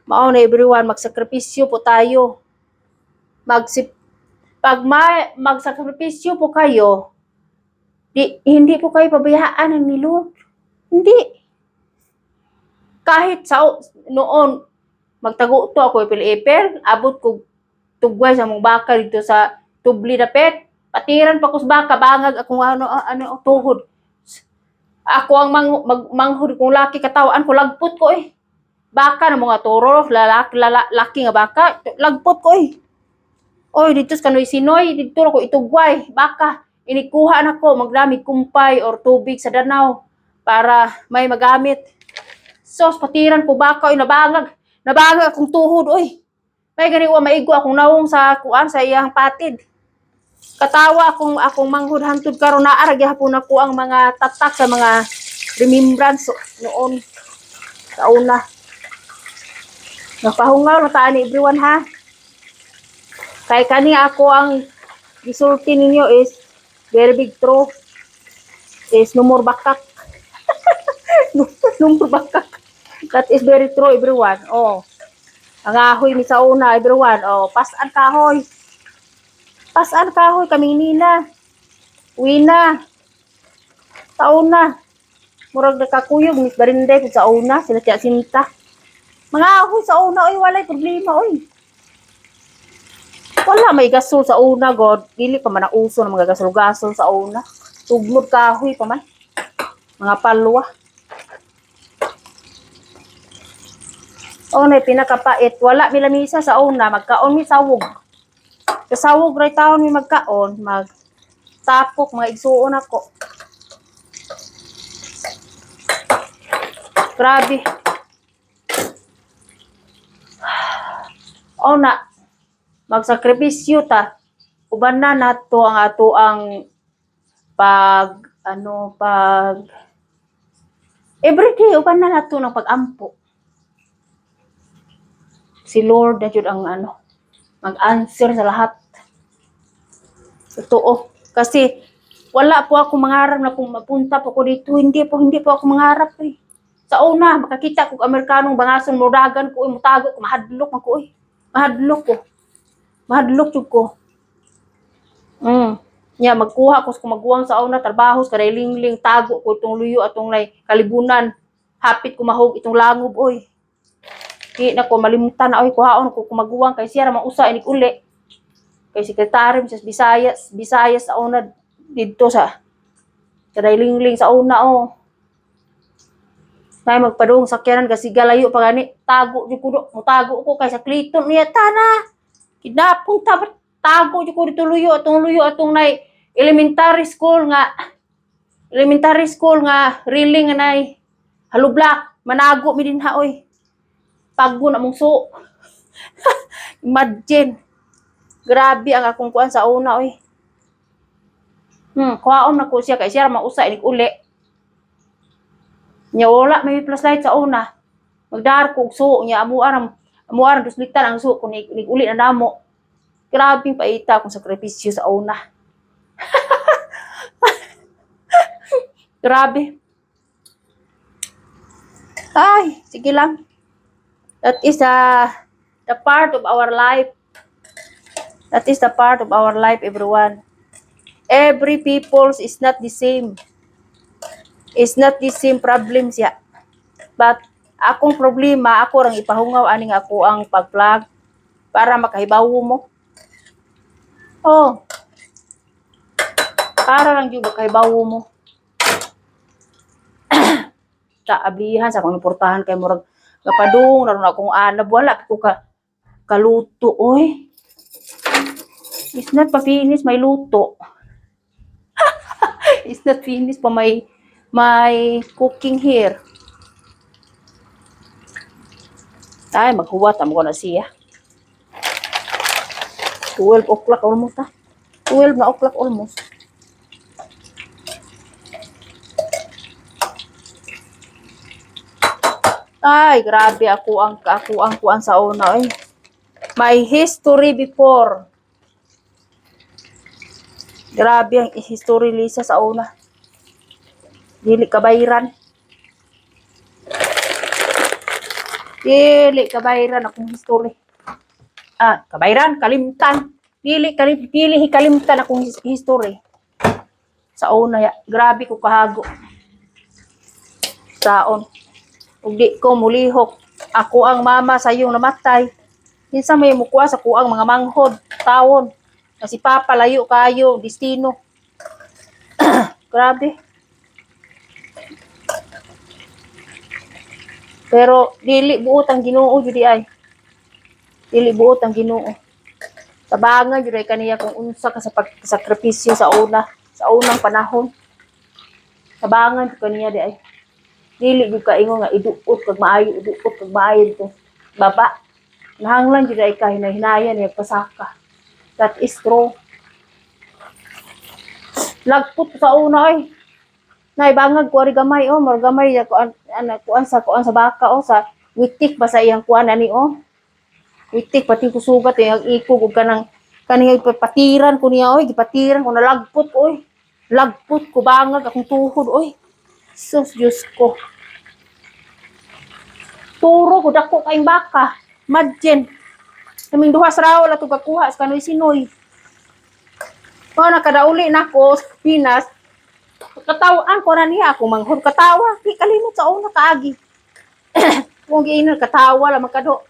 Mao na everyone magsakripisyo po tayo. Magsakripisyo po kayo. Hindi po kayo pabayaan ng nilod. Hindi. Kahit sa noon magtago to ako Epil, abot ko tugway sa mong baka dito sa tubli dapet. Patiran pa ko sa baka bangag akong ano tuhod. Ako ang manghud kong laki katawan ko lagpot ko eh. Baka na mga toro, lalaki nga baka, lagpot ko eh. Oy dito sa kanoy sinoy dito ko itugway baka inikuha na ko magdami kumpay or tubig sa danaw para may magamit. Sos, patiran ko baka, oy, nabangag akong tuhod, oy. May ganiwa, maigo akong naong sa kuan, sa iyang patid. Katawa akong manghud hantod karon naarag hapon ako ang mga tatak sa mga remembrance noon. Sa una. Napahungaw na taan ni everyone, ha? Kay kani ako ang gisulti ninyo is very big true. Is no more bakak. no more bakak. That is very true, everyone. Oh. Ang ahoy ni sa una, everyone. Oh, pasan kahoy. Pasan kahoy kaming nina. Uwi na. Sa una. Murag nakakuyog ni barinde ko sa una, sila tiya sinta. Mga ahoy sa una, oy, walay problema, oy. Wala may gasol sa una, God. Dili pa man nauso ng mga gasol-gasol sa una. Tuglod kahoy pa man. Mga palwa. O na pinakapait, wala mi lamisa sa una, magkaon mi sawog. Sa sawog ray taon mi magkaon, magtapok mga igsuon ako. Grabe. O na magsakripisyo ta. Uban na nato ang ato ang pag everyday uban na nato ng pagampo. Si Lord na yun ang mag-answer sa lahat. Totoo. Kasi wala po ako mangarap na kung mapunta po ko dito. Hindi po ako mangarap eh. Sa una, makakita ko Amerikanong bangason, muragan ko, mutago ko, mahadlok ko eh. Mahadlok ko. Nya magkuha ko kung magkuwang sa una trabaho sa lingling tago ko itong luyo atong nay kalibunan. Hapit ko mahog itong langob oy. Di na ko malimutan na oy kuhaon ko kung magkuwang kay siya ra mausa inig uli. Kay sekretary sa Visayas sa una didto sa lingling sa una oh. Nay magpadung sakyanan kasi galayo pa gani tago jud ko mutago ko kay sa Clayton niya tana. Kidnapong tago jud ko dito luyo atong nay elementary school nga reeling nga nay halublak manago mi dinha oy. Pagbo na mong so. Imagine. Grabe ang akong kuan sa una oy. Kuhaon na ko siya kay siya mausa inig uli. Nya wala may flashlight sa una. Magdar ko so nya amuaran dusliktan ang so kun inig uli na damo. Grabe paita akong sakripisyo sa una. Grabe. Ay, sige lang. That is the part of our life. That is the part of our life, everyone. Every people's is not the same. It's not the same problems ya. But akong problema, ako rang ipahungaw aning ako ang pag-vlog para makahibawo mo. Oh. Para lang yung makahibawo mo. Sa ablihan sa mga importahan kay murag kapadung naron akong anab wala ko kaluto oy. It's not pa finish may luto. It's not finished pa may cooking here. Ay maghuwat amo ko na siya. 12 o'clock almost ha. 12 na o'clock almost. Ay, grabe ako ang kuan sa una eh. My history before. Grabe ang history Lisa sa una. Dili kabayran. Dili kabayran akong history. Kabayran, kalimtan. Dili kalimtan akong history. Sa una ya, grabe ko kahago. Saon. Ug di ko mulihok. Ako ang mama sa iyong namatay. Minsan may mukuha sa kuang mga manghod, tawon. Kasi papa layo kayo, destino. Grabe. Pero dili buot ang Ginoo jud ay. Dili buot ang Ginoo. Tabangan jud ay kaniya kung unsa ka sa pagsakripisyo sa unang panahon. Tabangan jud kaniya di ay. Dili jud ka ingon nga iduot kag maayo dito. Baba. Nahanglan jud ay kahinayan niya pasaka. That is true. Lagpot sa una ay. Naibangag ko ari gamay mar gamay kuan sa baka sa witik ba sa iyang kuan ani witik pati ko sugat ang ikog ug kanang patiran ko niya gipatiran ko nalagpot lagpot ko bangag akong tuhod sus Diyos ko turo ko dako kaing baka imagine kaming duha sa raw ato pagkuha sa kanoy sinoy nakadauli na ko sa Pinas. Katawaan ko na niya ako manghod katawa. Di kalimot sa una kaagi. Kung giinon katawa lang magkado.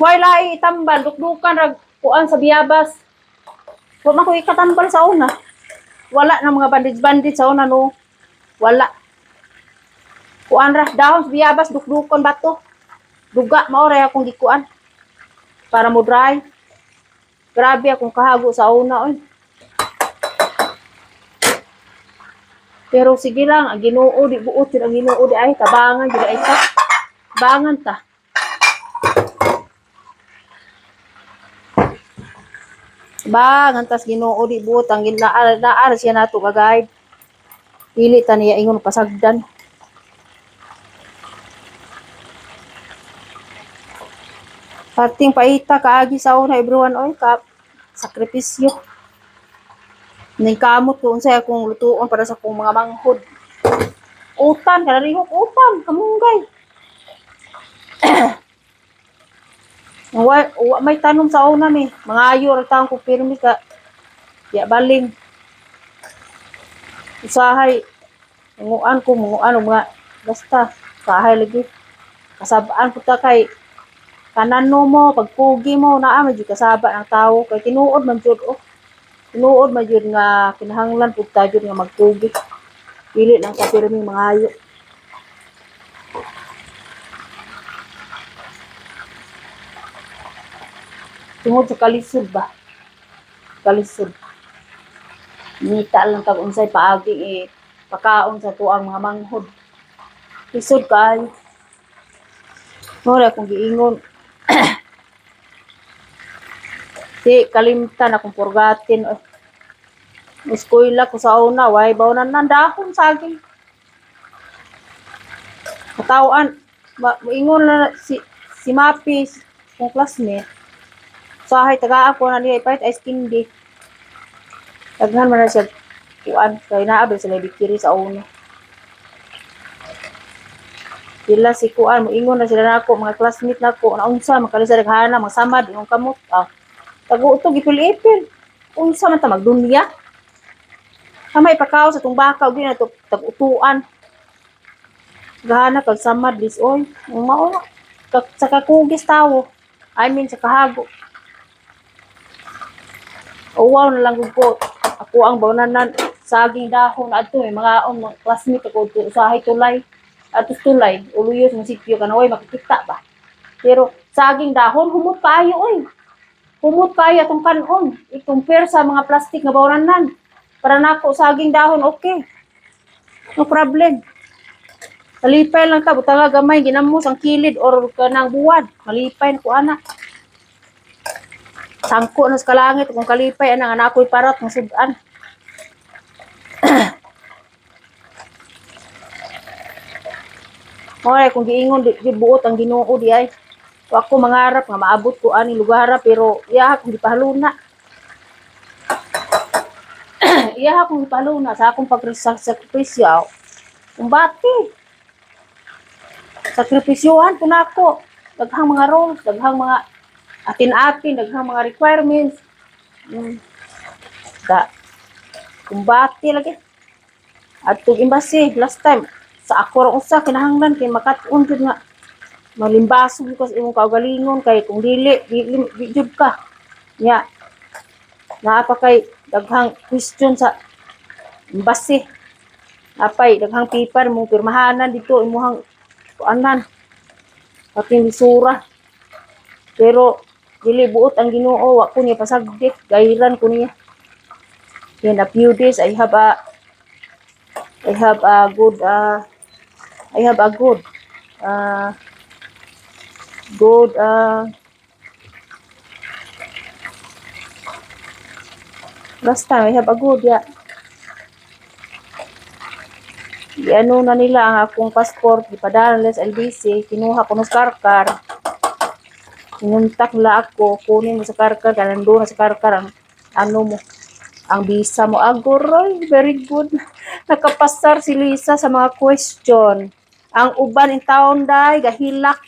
Wala itambal dukdukan rag kuan sa biyabas. Wa man ko ikatambal sa una. Wala na mga bandage sa una no. Wala. Kuan ra dahon sa biyabas dukdukon bato. Duga mao ra akong gikuan. Para mo dry. Grabe akong kahago sa una Pero sige lang, ang Ginoo di buot ang Ginoo di ay tabangan di ay ta. Bangan ta. Bangan tas Ginoo di buot ang naar siya nato ka guide. Pili ta niya ingon pasagdan. Parting paita kaagi sa una everyone sakripisyo. Ning kamot ko unsay akong lutuon para sa akong mga manghod. Utan kanarihok utan kamunggay. Wa may tanom sa una mi. Mga ayo ra taong ko pirmi ka Ya baling. Usahay munguan ko munguan og mga basta usahay lagi. Kasabaan ko ta kay kanano mo pagpugi mo naa man jud kasaba ang tawo kay tinuod man jud oh. Tinuod man jud nga kinahanglan pud ta jud nga magpugi. Dili lang ka pirming mangayo. Tungod sa kalisod ba? Kalisod. Nita lang tag unsay paagi pakaon sa tuang mga manghod. Lisod kaayo. Mura akong giingon. Di kalimtan akong purgatin. Eskwela ko sa una, way bawnan nan dahon saging. Katawan, moingon na si Mapi, kong classmate. Sahay taga ako na niya ipait ice candy. Daghan man na siya kuan kay naa ba sila bikiri sa una. Sila si kuan moingon na sila nako mga classmate nako na unsa makalisa daghana magsamad imong kamot. Tago to gipil-ipil. Unsa man ta magdunya? Kamay pakaw sa tong baka ug na to tag-utuan. Gahana kag samad dis oy. Mao sa kakugis tawo. I mean sa kahago. Uwaw na lang gud ko. Ako ang bawnanan saging dahon adto may mga classmate ko usahay tulay. Atos tulay, uluyos ng sityo kanaway makikita ba. Pero saging dahon humot kaayo oy. Humot kaayo atong kanon. I-compare sa mga plastic nga bawnanan. Para nako saging dahon okay. No problem. Malipay lang ka butang gamay ginamos ang kilid or kanang buwad. Malipay ko ana. Sangko na sa kalangit kung kalipay ana nga nakoy parat ng sudan. Oy kung giingon di buot ang Ginoo di ay. Ako mangarap nga maabot ko ani lugar pero iya akong gipahaluna. Iya akong gipahaluna sa akong pagsakripisyo. Umbati. Sakripisyohan ko nako. Daghang mga rules, daghang mga atin-atin, daghang mga requirements. Kumbati lagi. At tug embassy last time sa ako ra usa kinahanglan kay makat-on jud nga malimbasog ko sa imong kaugalingon kay kung dili jud ka. Nya naa pa kay daghang question sa embassy. Apay daghang paper mong pirmahanan dito imong kuanan. Ating lisura. Pero dili buot ang Ginoo wa ko niya pasagdik gayran ko niya. In a few days I have a good last time I have a good ano na nila ang akong passport gipadala sa LBC kinuha ko no sa karkar. Inuntak nila ako kunin mo sa karkar kanando na sa karkar ang ano mo ang visa mo agoroy very good. Nakapasar si Lisa sa mga question. Ang uban in town day gahilak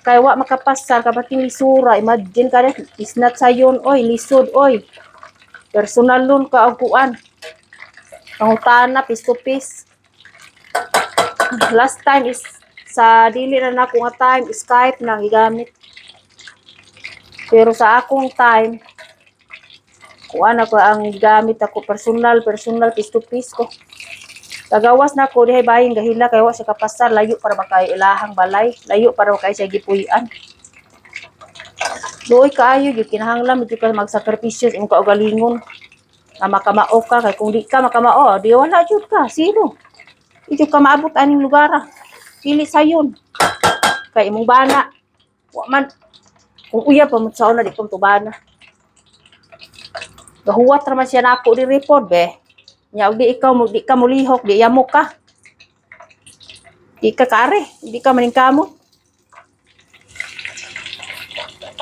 kay wa makapasar kabating lisura. Imagine ka is not sayon oy lisod oy. Personal loan ka og kuan. Pangutana piece to piece. Last time is sa dili na nako nga time Skype na gigamit. Pero sa akong time kuan ako ang gamit ako personal piece to piece ko. Tagawas na ko dihay bayin gahila kay wa sa kapasar layo para makay ilahang balay, layo para makay sa gipuy-an. Doy kaayo gyud kinahanglan medyo ka magsakripisyo imong kaugalingon. Na makamao ka kay kung di ka makamao, di wala jud ka, zero. Di ka maabot aning lugar. Dili sayon. Kay imong bana. Wa man kung uya pa mo sa una di ko tubana. Gahuwat ra man siya nako di report be. Nya og di ka mulihok, di yamok ka. Di ka kare, di ka maning kamo.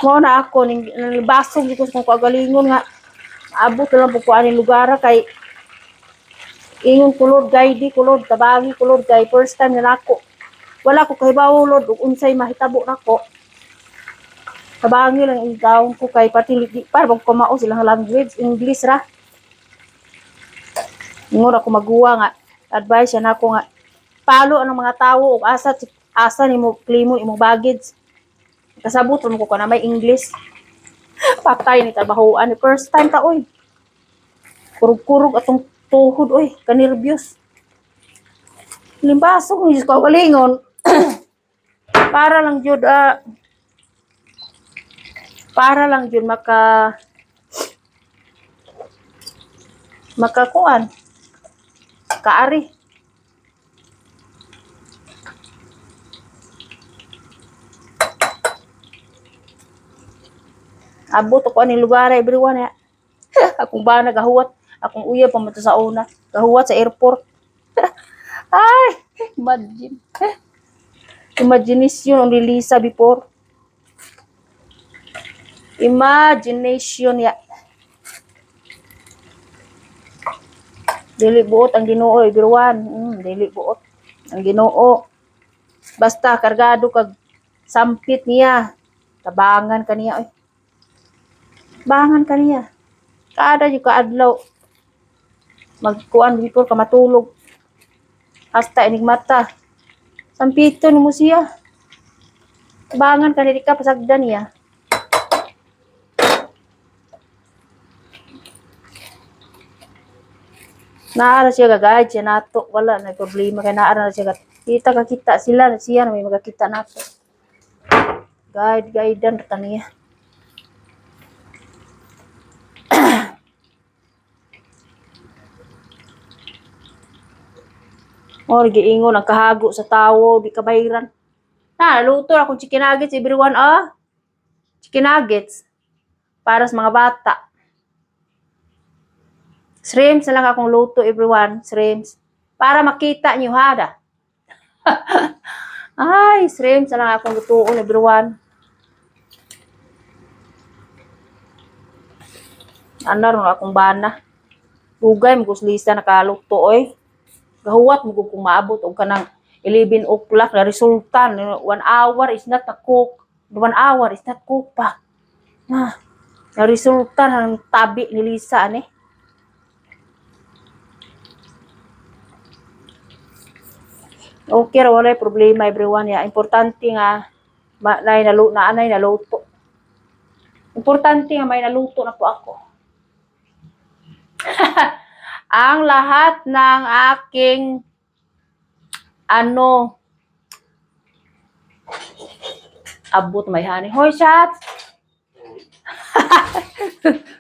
Mo na ako ning basog dito sa kagalingon nga abot lang po ko aning lugar kay ingon kulod guide, kulod tabagi, kulod kay first time na nako. Wala ko kahibaw lord ug unsay mahitabo nako. Tabangi lang igawon ko kay pati di para bang kumao silang language, English ra. Ingon ako maguwa nga, advice yan ako nga, palo ang mga tawo og asa nimo klimo imong baggage. Kasabot mo ko na may English. Patay ni trabahoan ni first time ta oy. Kurug-kurug atong tuhod oy, kanerbiyos. Limbasok ni ko galingon. para lang jud para lang jud makakuan kaari. Abot ako ani lugar everyone ya. Akong ba nagahuwat, akong uya pa man sa una, gahuwat sa airport. Ay, imagine. Imagination on Lisa before. Imagination ya. Dili buot ang Ginoo everyone. Dili buot ang Ginoo. Basta kargado kag sampit niya. Tabangan kaniya oy. Bangan kaniya. Kada yung kaadlaw. Magkuan before ka matulog. Hasta inig mata. Sampito mo siya. Bangan ka ka pasagdan niya. Naara siya gagayad siya nato. Wala na problema kaya naara na siya. Kita sila siya na may magakita nato. Guidean rata niya. Or giingon ang kahago sa tawo, di kabayran. Luto akong chicken nuggets everyone Chicken nuggets para sa mga bata. Shrimps na lang akong luto everyone, shrimps. Para makita niyo hada. Ay, shrimps na lang akong lutoon everyone. Ron akong bana. Ugay mo guslista nakaluto oy. Gahuwat mo kung maabot og kanang 11 o'clock na resulta 1 hour is not a cook. 1 hour is not cook pa. Na resulta ng tabi ni Lisa ani. Okay ra wala problema everyone ya. Importante nga naanay naluto. Importante nga may naluto na po ako. Ang lahat ng aking abot may honey. Hoy, shots!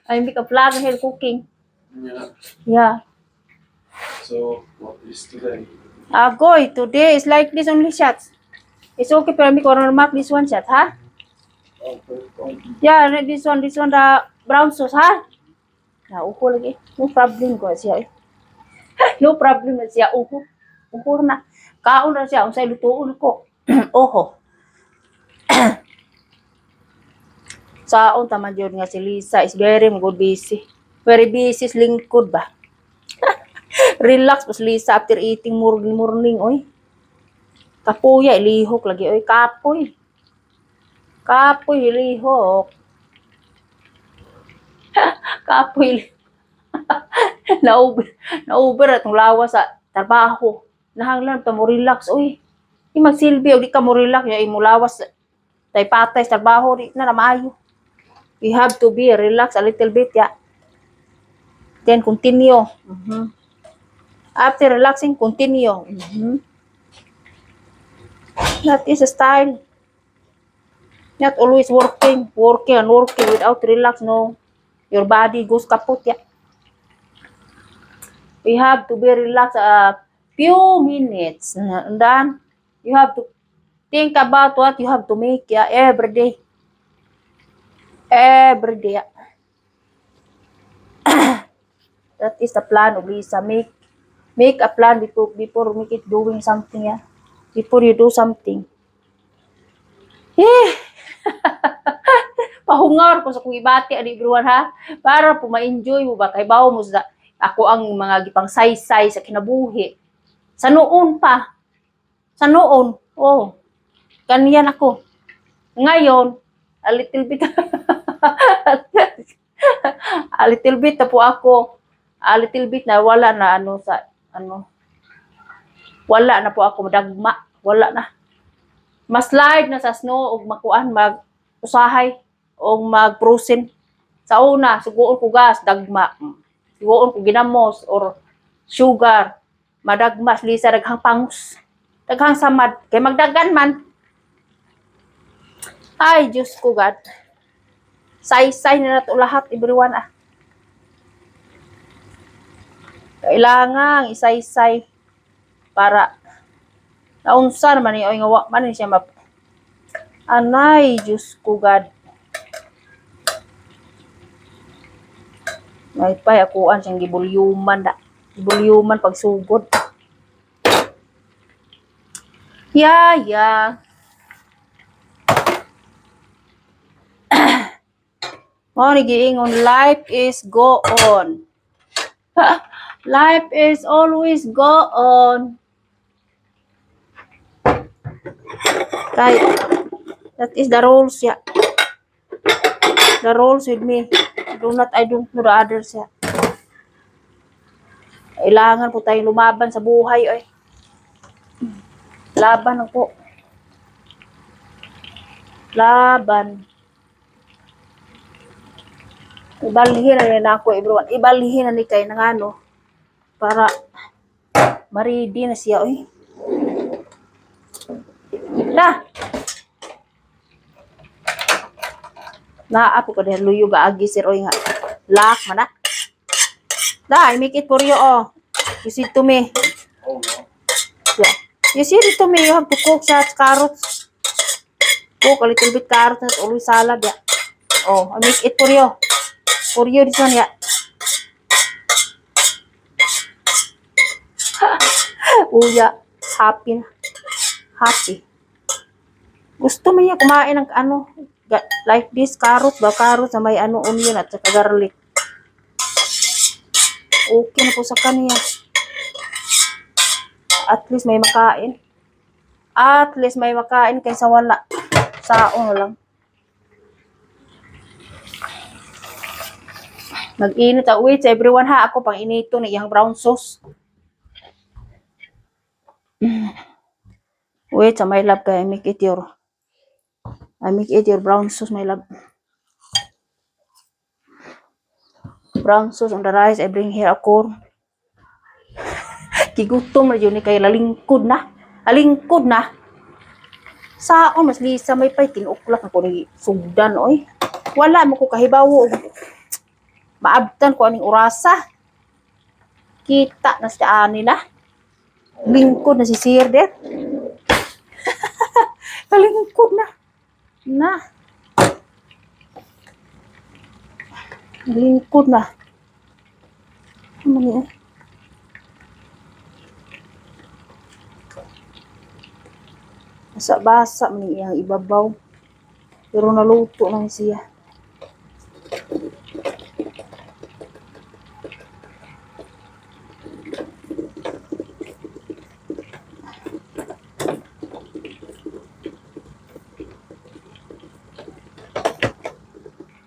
I make a vlog here cooking. Yeah. So, what is today? Goy, today is like this only shots. It's okay for me to mark this one shot, ha? Yeah, this one the brown sauce, ha? Upo lagi. No problem ko siya. No problem na siya. Upo na. Kaon na siya. Unsay lutuon ko. Oho. Saon taman yun nga si Lisa is very good busy. Very busy lingkod ba? Relax pas Lisa after eating morning oy. Kapuya ilihok lagi oy kapoy. Kapoy ilihok. Kapoy. na-over atong lawas sa trabaho. Nahanglan ta mo relax oy. Di magsilbi o di ka mo relax ya imo lawas tay patay sa trabaho di na maayo. We have to be relax a little bit ya. Then continue. After relaxing, continue. That is a style. Not always working without relax, no. Your body goes kaput, ya. We have to be relaxed a few minutes. And then, you have to think about what you have to make, ya, every day. Every day, ya. That is the plan of Lisa. Make a plan before make it doing something, ya. Before you do something. Pahungar ko sa kung ibati ani everyone ha. Para po ma-enjoy mo ba kay bawo mo sa ako ang mga gipang saysay sa kinabuhi. Sa noon pa. Sa noon. Kanyan ako. Ngayon, A little bit. A little bit na po ako. A little bit na wala na ano sa ano. Wala na po ako dagma. Wala na. Mas live na sa snow ug makuan mag usahay o mag-frozen. Sa una, suguon ko gas, dagma. Suguon ko ginamos or sugar. Madagmas, lisa, daghang pangus. Daghang samad. Kay magdagan man. Ay, Diyos ko, God. Say-say na nato lahat, everyone, ah. Kailangan isay-say para naunsa naman ni nga wa man ni siya map. Anay, Diyos ko, God. May pay akuan siyang gibulyuman da. Gibulyuman pagsugod. Yeah. Mo ni giingon, life is go on. Life is always go on. Right. That is the rules, yeah. The rules with me. I don't know the others, yeah. Kailangan po tayong lumaban sa buhay, oy. Laban ako. Laban. Ibalhin na ako, everyone. Ibalhin na ni kay nang ano. Para maridi na siya, oy. Na! Naapo ko dahil luyo gaagi sir, oy nga. Lock man na. I make it for you, oh. You see to me. Oh no. Yeah. You see it to me, you have to cook sa carrots. Cook a little bit carrots and always salad, yeah. Oh, I make it for you. For you, this one, yeah. Oh, yeah. Happy na. Happy. Gusto mo niya kumain ng ano, like this, carrots na may ano, onion at saka garlic. Okay na po sa kanya. At least may makain. At least may makain kaysa wala. Saong lang. Mag-init. Wait, everyone ha. Ako pang inito na iyang brown sauce. Wait, my love, I make it your brown sauce, my love. Brown sauce on the rice. I bring here a corn. Kigutom na yun kay lalingkod na. Alingkod na. Saon mas lisa may pay tinuklak ako ni sugdan oy. Wala mo ko kahibawo. Maabtan ko aning orasa. Kita na sa ani na. Lingkod na si Sir der. Kalingkod na. Na. Lingkod na. Ano niya? Basa-basa man iyang ibabaw. Pero naluto lang siya.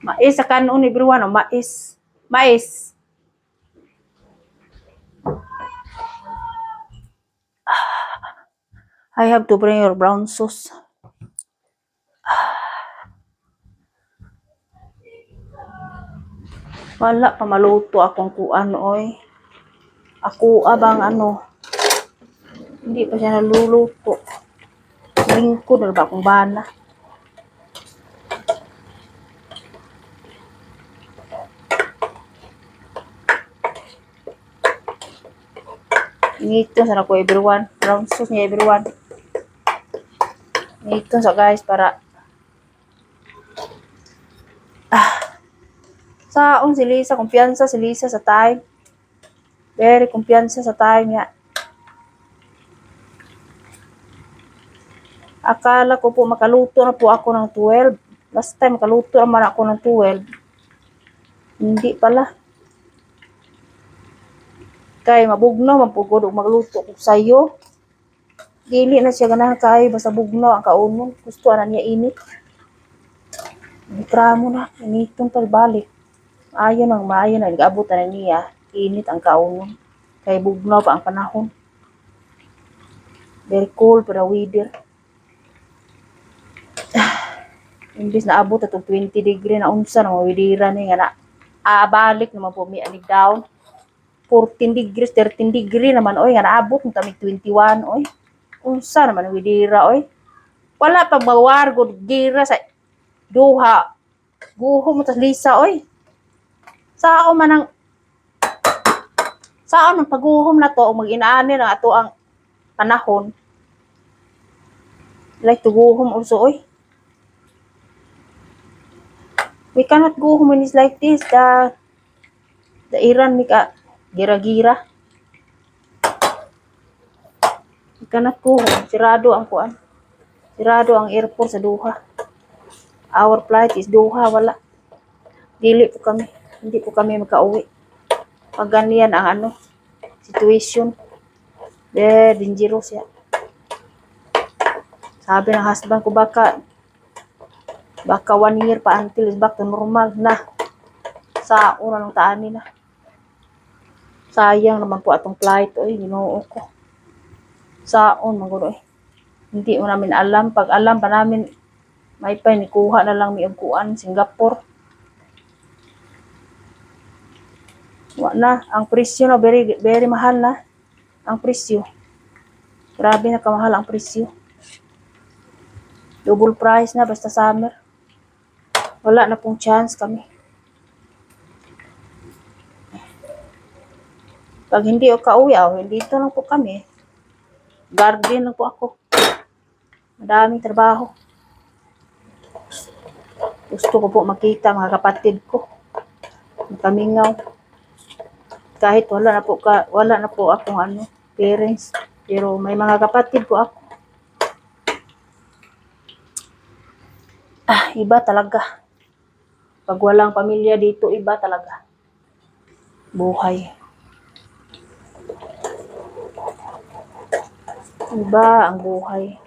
Mais sa kanon everyone, oh, mais. Mais. I have to bring your brown sauce. Wala pa maluto akong kuan oy. Ako abang ano. Hindi pa siya naluluto. Lingkod na ba akong bana? Ngito sa ako everyone. Brown sauce niya everyone. Ngito sa guys para saon si Lisa, kumpiyansa si Lisa sa time. Very kumpiyansa sa time niya. Akala ko po makaluto na po ako ng 12. Last time makaluto naman ako ng 12. Hindi pala. Kay mabugnaw mapugod og magluto ko sayo. Dili na siya ganahan kay basta bugnaw ang kaunon. Gusto ana niya init. Reklamo na, initong pagbalik. Maayo na, nag-abutan na niya. Init ang kaunon. Kay bugnaw pa ang panahon. Very cold para weather. Imbis na abot atong 20 degree na unsa na mawidira ni nga na balik naman po mi anig down. 14 degrees, 13 degree naman oy nga naabot ng tamig 21 oy. Unsa naman widira oy. Wala pag mawar gud gira sa duha. Guho mo tas lisa oy. Sao man ang saan ang pagguhom na to o mag-inaani na ato ang panahon. Like to guhom also oy. We cannot go home when it's like this. The Iran mika gira-gira. We cannot go home. Sirado ang kuan. Sirado ang airport sa Doha. Our flight is Doha. Wala. Dili po kami. Hindi po kami makauwi. Pag ganyan ang ano, situation. Dangerous yan. Sabi ng husband ko baka 1 year pa until is back to normal na. Sa una ng taani na. Sayang naman po atong flight. Oy, ginoo ko. Saon, magulo eh. Hindi mo namin alam. Pag alam pa namin, may pa, nikuha na lang may kuan, Singapore. Na, ang presyo na, very, very mahal na. Ang presyo. Grabe na kamahal ang presyo. Double price na, basta summer. Wala na pong chance kami. Pag hindi o kauwi, dito lang po kami. Garden lang po ako. Madaming trabaho. Gusto ko po makita mga kapatid ko. Kamingaw. Kahit wala na po akong parents. Pero may mga kapatid ko ako. Iba talaga. Pag walang pamilya dito, iba talaga. Buhay. Iba ang buhay.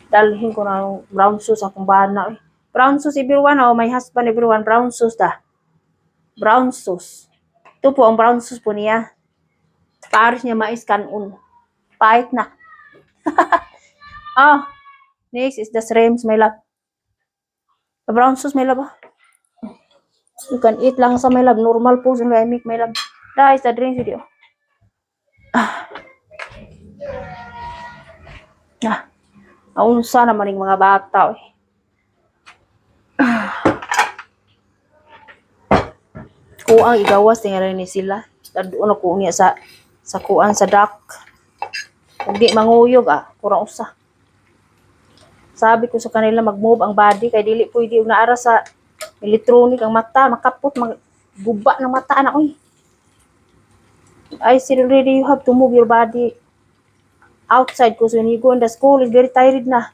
Dalhin ko na yung brown shoes akong bana. Brown shoes everyone. My husband everyone. Brown shoes da. Brown shoes. Ito po ang brown shoes po niya. Paris niya mais kanon. Pahit na. Next is the shrimps, my love. The brown sauce, my love. You can eat lang sa my love. Normal po sa my make, my love. That is the drink video. Naunsa naman yung mga bata. Kuang igawas tingnan ni sila. Doon ko niya sa kuan sa duck. Hindi manguyog kurang usa. Sabi ko sa kanila mag-move ang body kay dili pwede og naara sa electronic ang mata, makapot, guba ng mata na oy. I said already you have to move your body outside because when you go in the school is very tired na.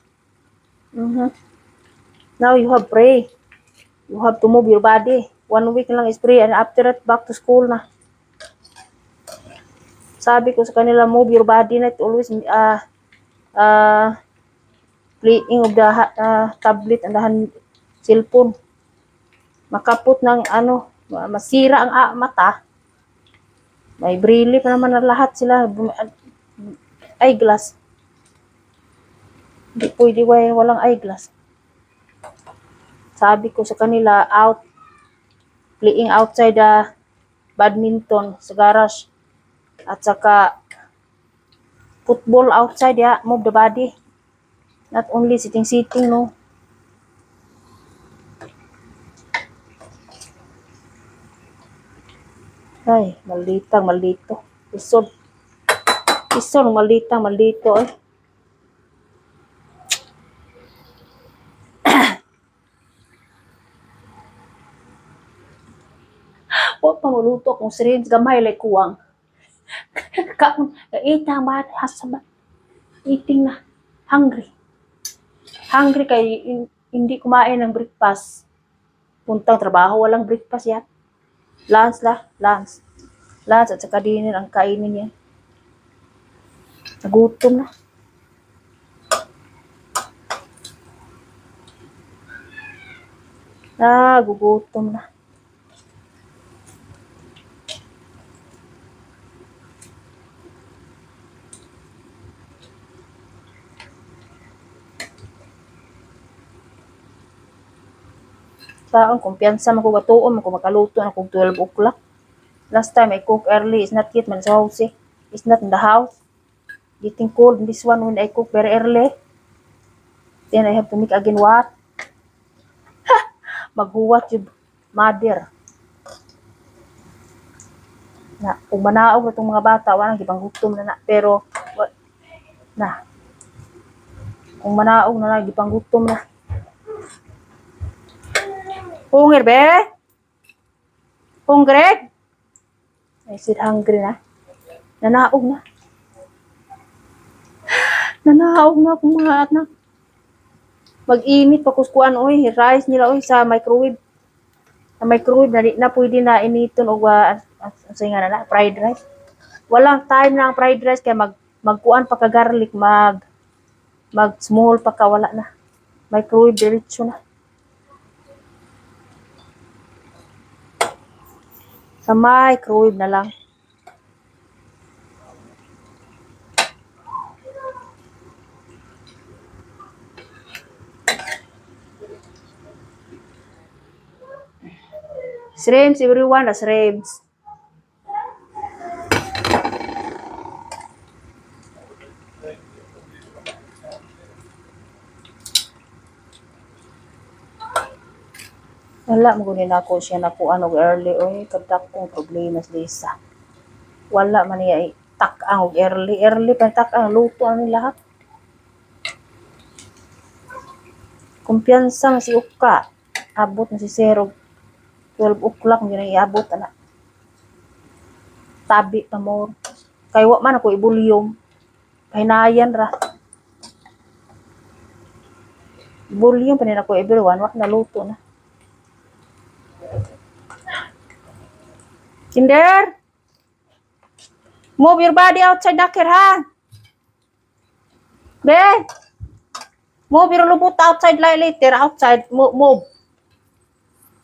Now you have pray. You have to move your body. 1 week lang is pray and after that back to school na. Sabi ko sa kanila move your body na always playing of the tablet and the cellphone. Makapot ng masira ang mata. May brilli pa naman na lahat sila. Eyeglass. Hindi pwede walang eyeglass. Sabi ko sa kanila, playing outside badminton sa garage. At saka, football outside, move the body. Not only sitting, no. Ay, maldito. Isod, maldito. Huwag pa maluto kung shrimps, gamay like kuwang. Kaitang ba, hasaba. Eating na. Hungry kay hindi kumain ng breakfast. Puntang trabaho, walang breakfast yan. Lunch. Lunch at saka dinner ang kainin niya. Nagutom na. Gugutom na. Taong kumpiyansa man ko gatuon, man ko makaluto na kung 12 o'clock. Last time I cook early, it's not yet man sa house eh. It's not in the house. Getting cold in this one when I cook very early. Then I have to make again what? Maghuwat yung mother. Na, kung manaog na itong mga bata, walang gipanggutom na na. Pero, na. Kung manaog na na, gipanggutom na. Hungry, be? Hungry? I said hungry na. Nanaog na. Nanaog na akong mga anak. Mag-init pa kuskuan oy, rice nila oy sa microwave. Sa microwave na pwede na initon og say nga na fried rice. Walang time na ang fried rice kay magkuan pa ka garlic, mag small pa ka wala na. Microwave diretso na. Sa microwave na lang. Shrimps, everyone, shrimps. Wala mo gunin ako siya na kung ano early oy, kadak kong problema sa Lisa. Wala man niya tak-ang og early pa tak-ang luto ang lahat. Kumpiyansa si Uka. Abot na si Zero. 12 o'clock yun ang iabot na. Tabi pa mo. Kay wa man ako ibulyom. Kahinayan ra. Bulyom pa rin ako everyone. Wak na luto na. Kinder! Move your body outside the car, ha? Ben! Move your lubot outside later. Outside. Move.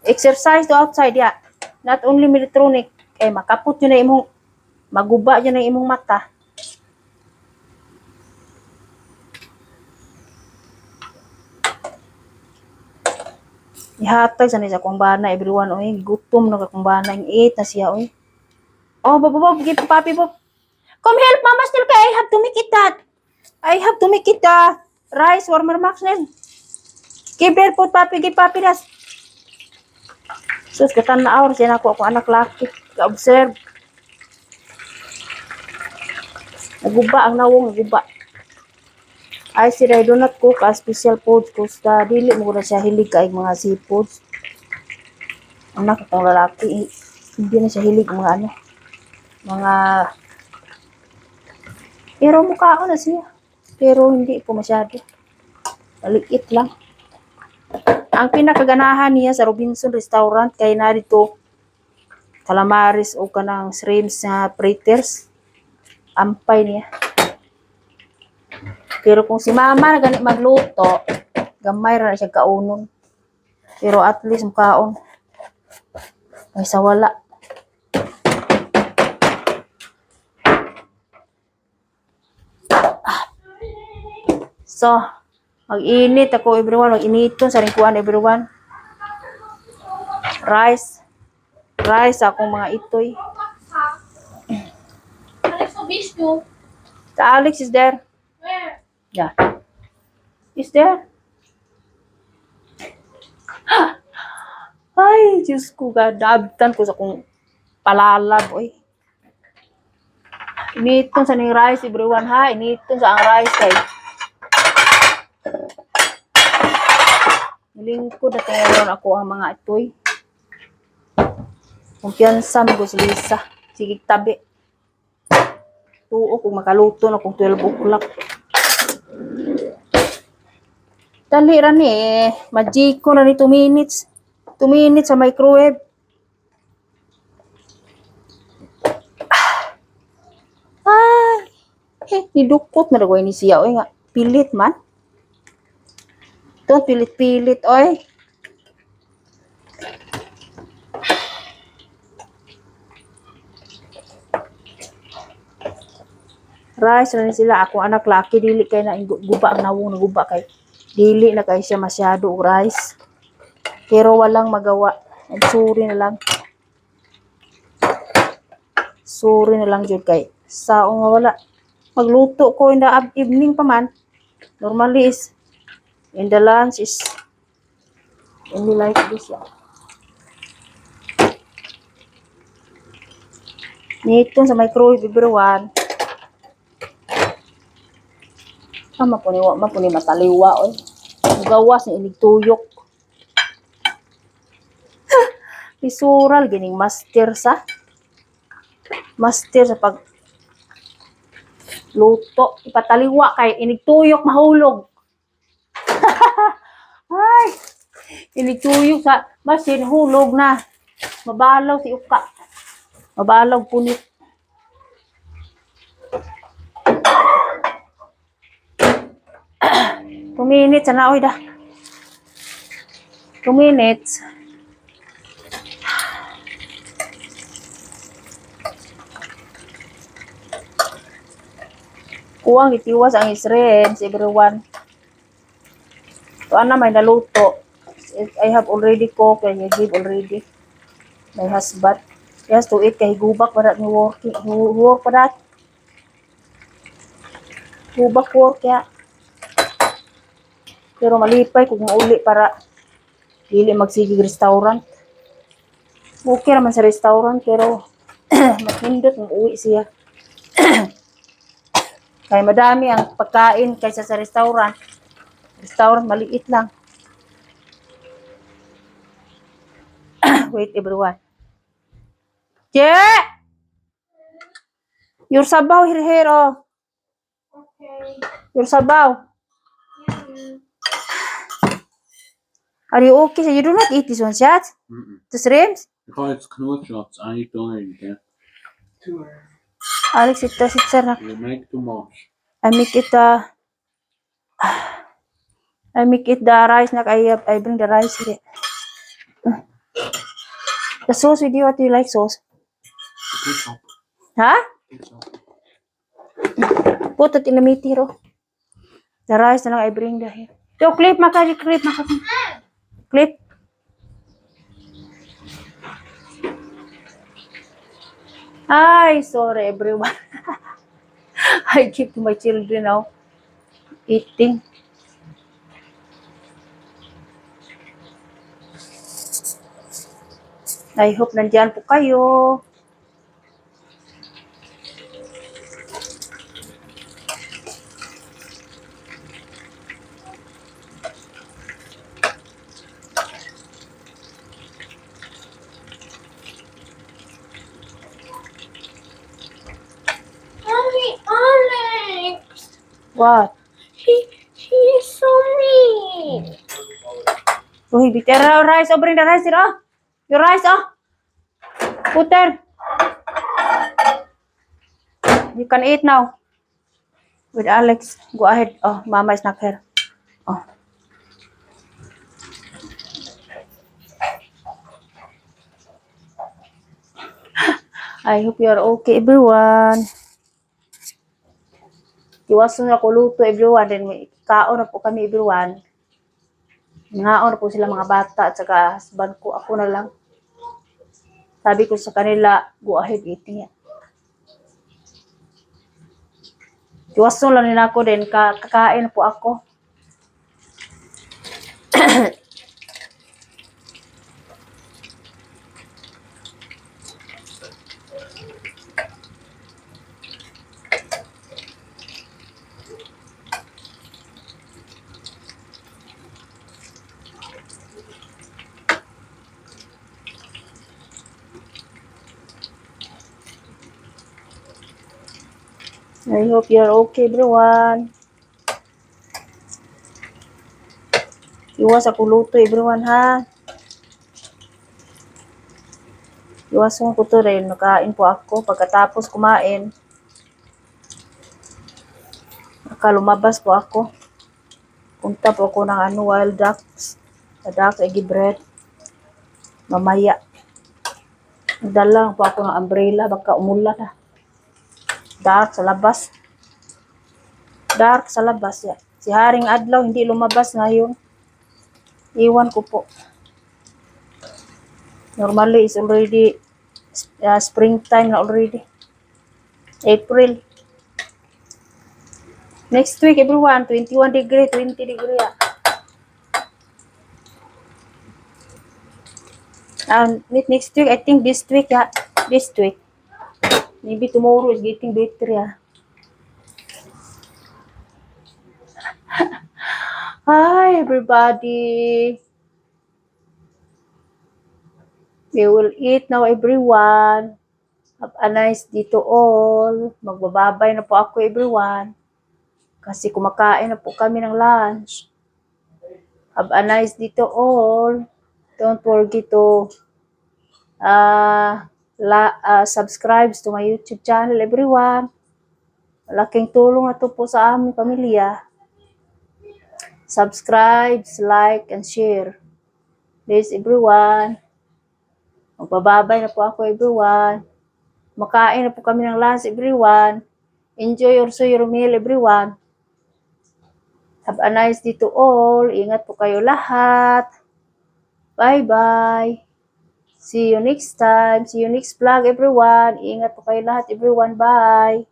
Exercise to outside, yeah. Not only electronic. Kay makapot yun na imong, maguba yun na imong mata. Ihatag sa nisa kung bana everyone oy, gutom na kung bana yung 8 na siya oy. Oh, Bob, give papi Bob. Come help mama still kay I have to make it that. I have to make it rice warmer max nen. Give there po papi, give papi das. Sus katan na hour siya nako ako anak laki. Ka-observe. Naguba ang nawong, naguba. I said I do not cook a special foods because dili mo na siya hilig kay mga seafoods. Anak itong lalaki, hindi na siya hilig mga ano. Mga pero mukha na siya. Pero hindi po masyado. Maliit lang. Ang pinakaganahan niya sa Robinson Restaurant kay narito calamaris o kanang shrimps na fritters. Ampay niya. Pero kung si mama na ganit magluto, gamay ra na siya kaunon. Pero at least mukhaon. Ay sa wala. So, mag-init ako everyone, mag-initon sa ringkuan everyone. Rice akong mga itoy. Alex Obispo. The Alex is there. Where? Yeah. Is there? Ay, Diyos ko, gadabtan ko sa kong palalab, oy. Initon sa ning rice, everyone, ha? Initon sa ang rice, kay. Nilingkod na tayo ako ang mga itoy. Kumpiyansa mo si Lisa. Sige, tabi. Tuo kung makaluto na kung 12 o'clock. Dali ra ni Majiko na ni 2 minutes. 2 minutes sa microwave. nidukot maragoy ni siya oy nga pilit man. Ito pilit-pilit oy. Rice na ni sila ako anak laki dili kay na guba ang nawong naguba kay dili na kay siya masyado og rice. Pero walang magawa. Sorry na lang. Sorry na lang jud kay sao nga wala. Magluto ko in the evening pa man. Normally is in the lunch is only like this. Nito sa microwave everyone. Mapuni mataliwa oy. Gawas ni inig tuyok. Isural gining master sa pag luto ipataliwa kay inig tuyok mahulog. Ay, inig tuyok sa masin hulog na. Mabalaw si uka. Mabalaw punit. 2 minutes na oy da. 2 minutes. Kuwang itiwas ang isreds everyone. So ana may naluto. I have already cooked and I give already my husband. Yes, to eat kay gubak para ni work pa dat. Gubak work ya. Pero malipay kung mauli para dili magsigig restaurant. Okay naman sa restaurant pero mahindot ng uwi siya. Kaya madami ang pagkain kaysa sa restaurant. Restaurant maliit lang. Wait everyone. Che! Your sabaw here oh. Okay. Your sabaw. Are you okay? So you do not eat this one, Shad? The shrimps? If I have knotshots, I eat only that. Alex, sit sir na. You make too much. I make it the rice na I bring the rice here. The sauce with you, what do you like sauce? Ketchup. Huh? Ketchup. Put it in the meat here. Oh. The rice na lang I bring the here. So clip maka. Clip. Ay, sorry everyone. I keep to my children now eating. I hope nandiyan po kayo. Mommy, Alex. What? She is so mean. Uy, bitera rice. Oh, bring the rice here. Oh. Your rice, oh. Put there. You can eat now. With Alex. Go ahead. Oh, Mama is not here. Oh. I hope you are okay, everyone. Iwasan na ko luto, everyone. Then, kaon na po kami, everyone. Ngaon na po sila mga bata at saka husband ko. Ako na lang. Sabi ko sa kanila, go ahead, eating yan. Iwasan lang nila ako din. Kakain po ako. I hope you're okay, everyone. Iwas ako luto, everyone, ha? Iwasan ko to rin. Nakain po ako. Pagkatapos kumain, Baka lumabas po ako. Punta po ako ng wild ducks. Sa ducks, bread. Mamaya. Dala po ako ng umbrella. Baka umulan na. Dark sa labas. Dark sa labas. Ya. Si Haring Adlaw, hindi lumabas ngayon. Iwan ko po. Normally, it's already springtime na already. April. Next week, everyone, 21 degree, 20 degree. Next week, I think this week, this week. Maybe tomorrow is getting better, Hi, everybody. We will eat now, everyone. Have a nice day to all. Magbababay na po ako, everyone. Kasi kumakain na po kami ng lunch. Have a nice day to all. Don't forget to subscribe to my YouTube channel, everyone. Malaking tulong na to po sa aming pamilya. Subscribe, like, and share. Please, everyone. Magbababay na po ako, everyone. Makain na po kami ng lunch, everyone. Enjoy also your meal, everyone. Have a nice day to all. Ingat po kayo lahat. Bye-bye. See you next time. See you next vlog, everyone. Ingat po kayo lahat, everyone. Bye.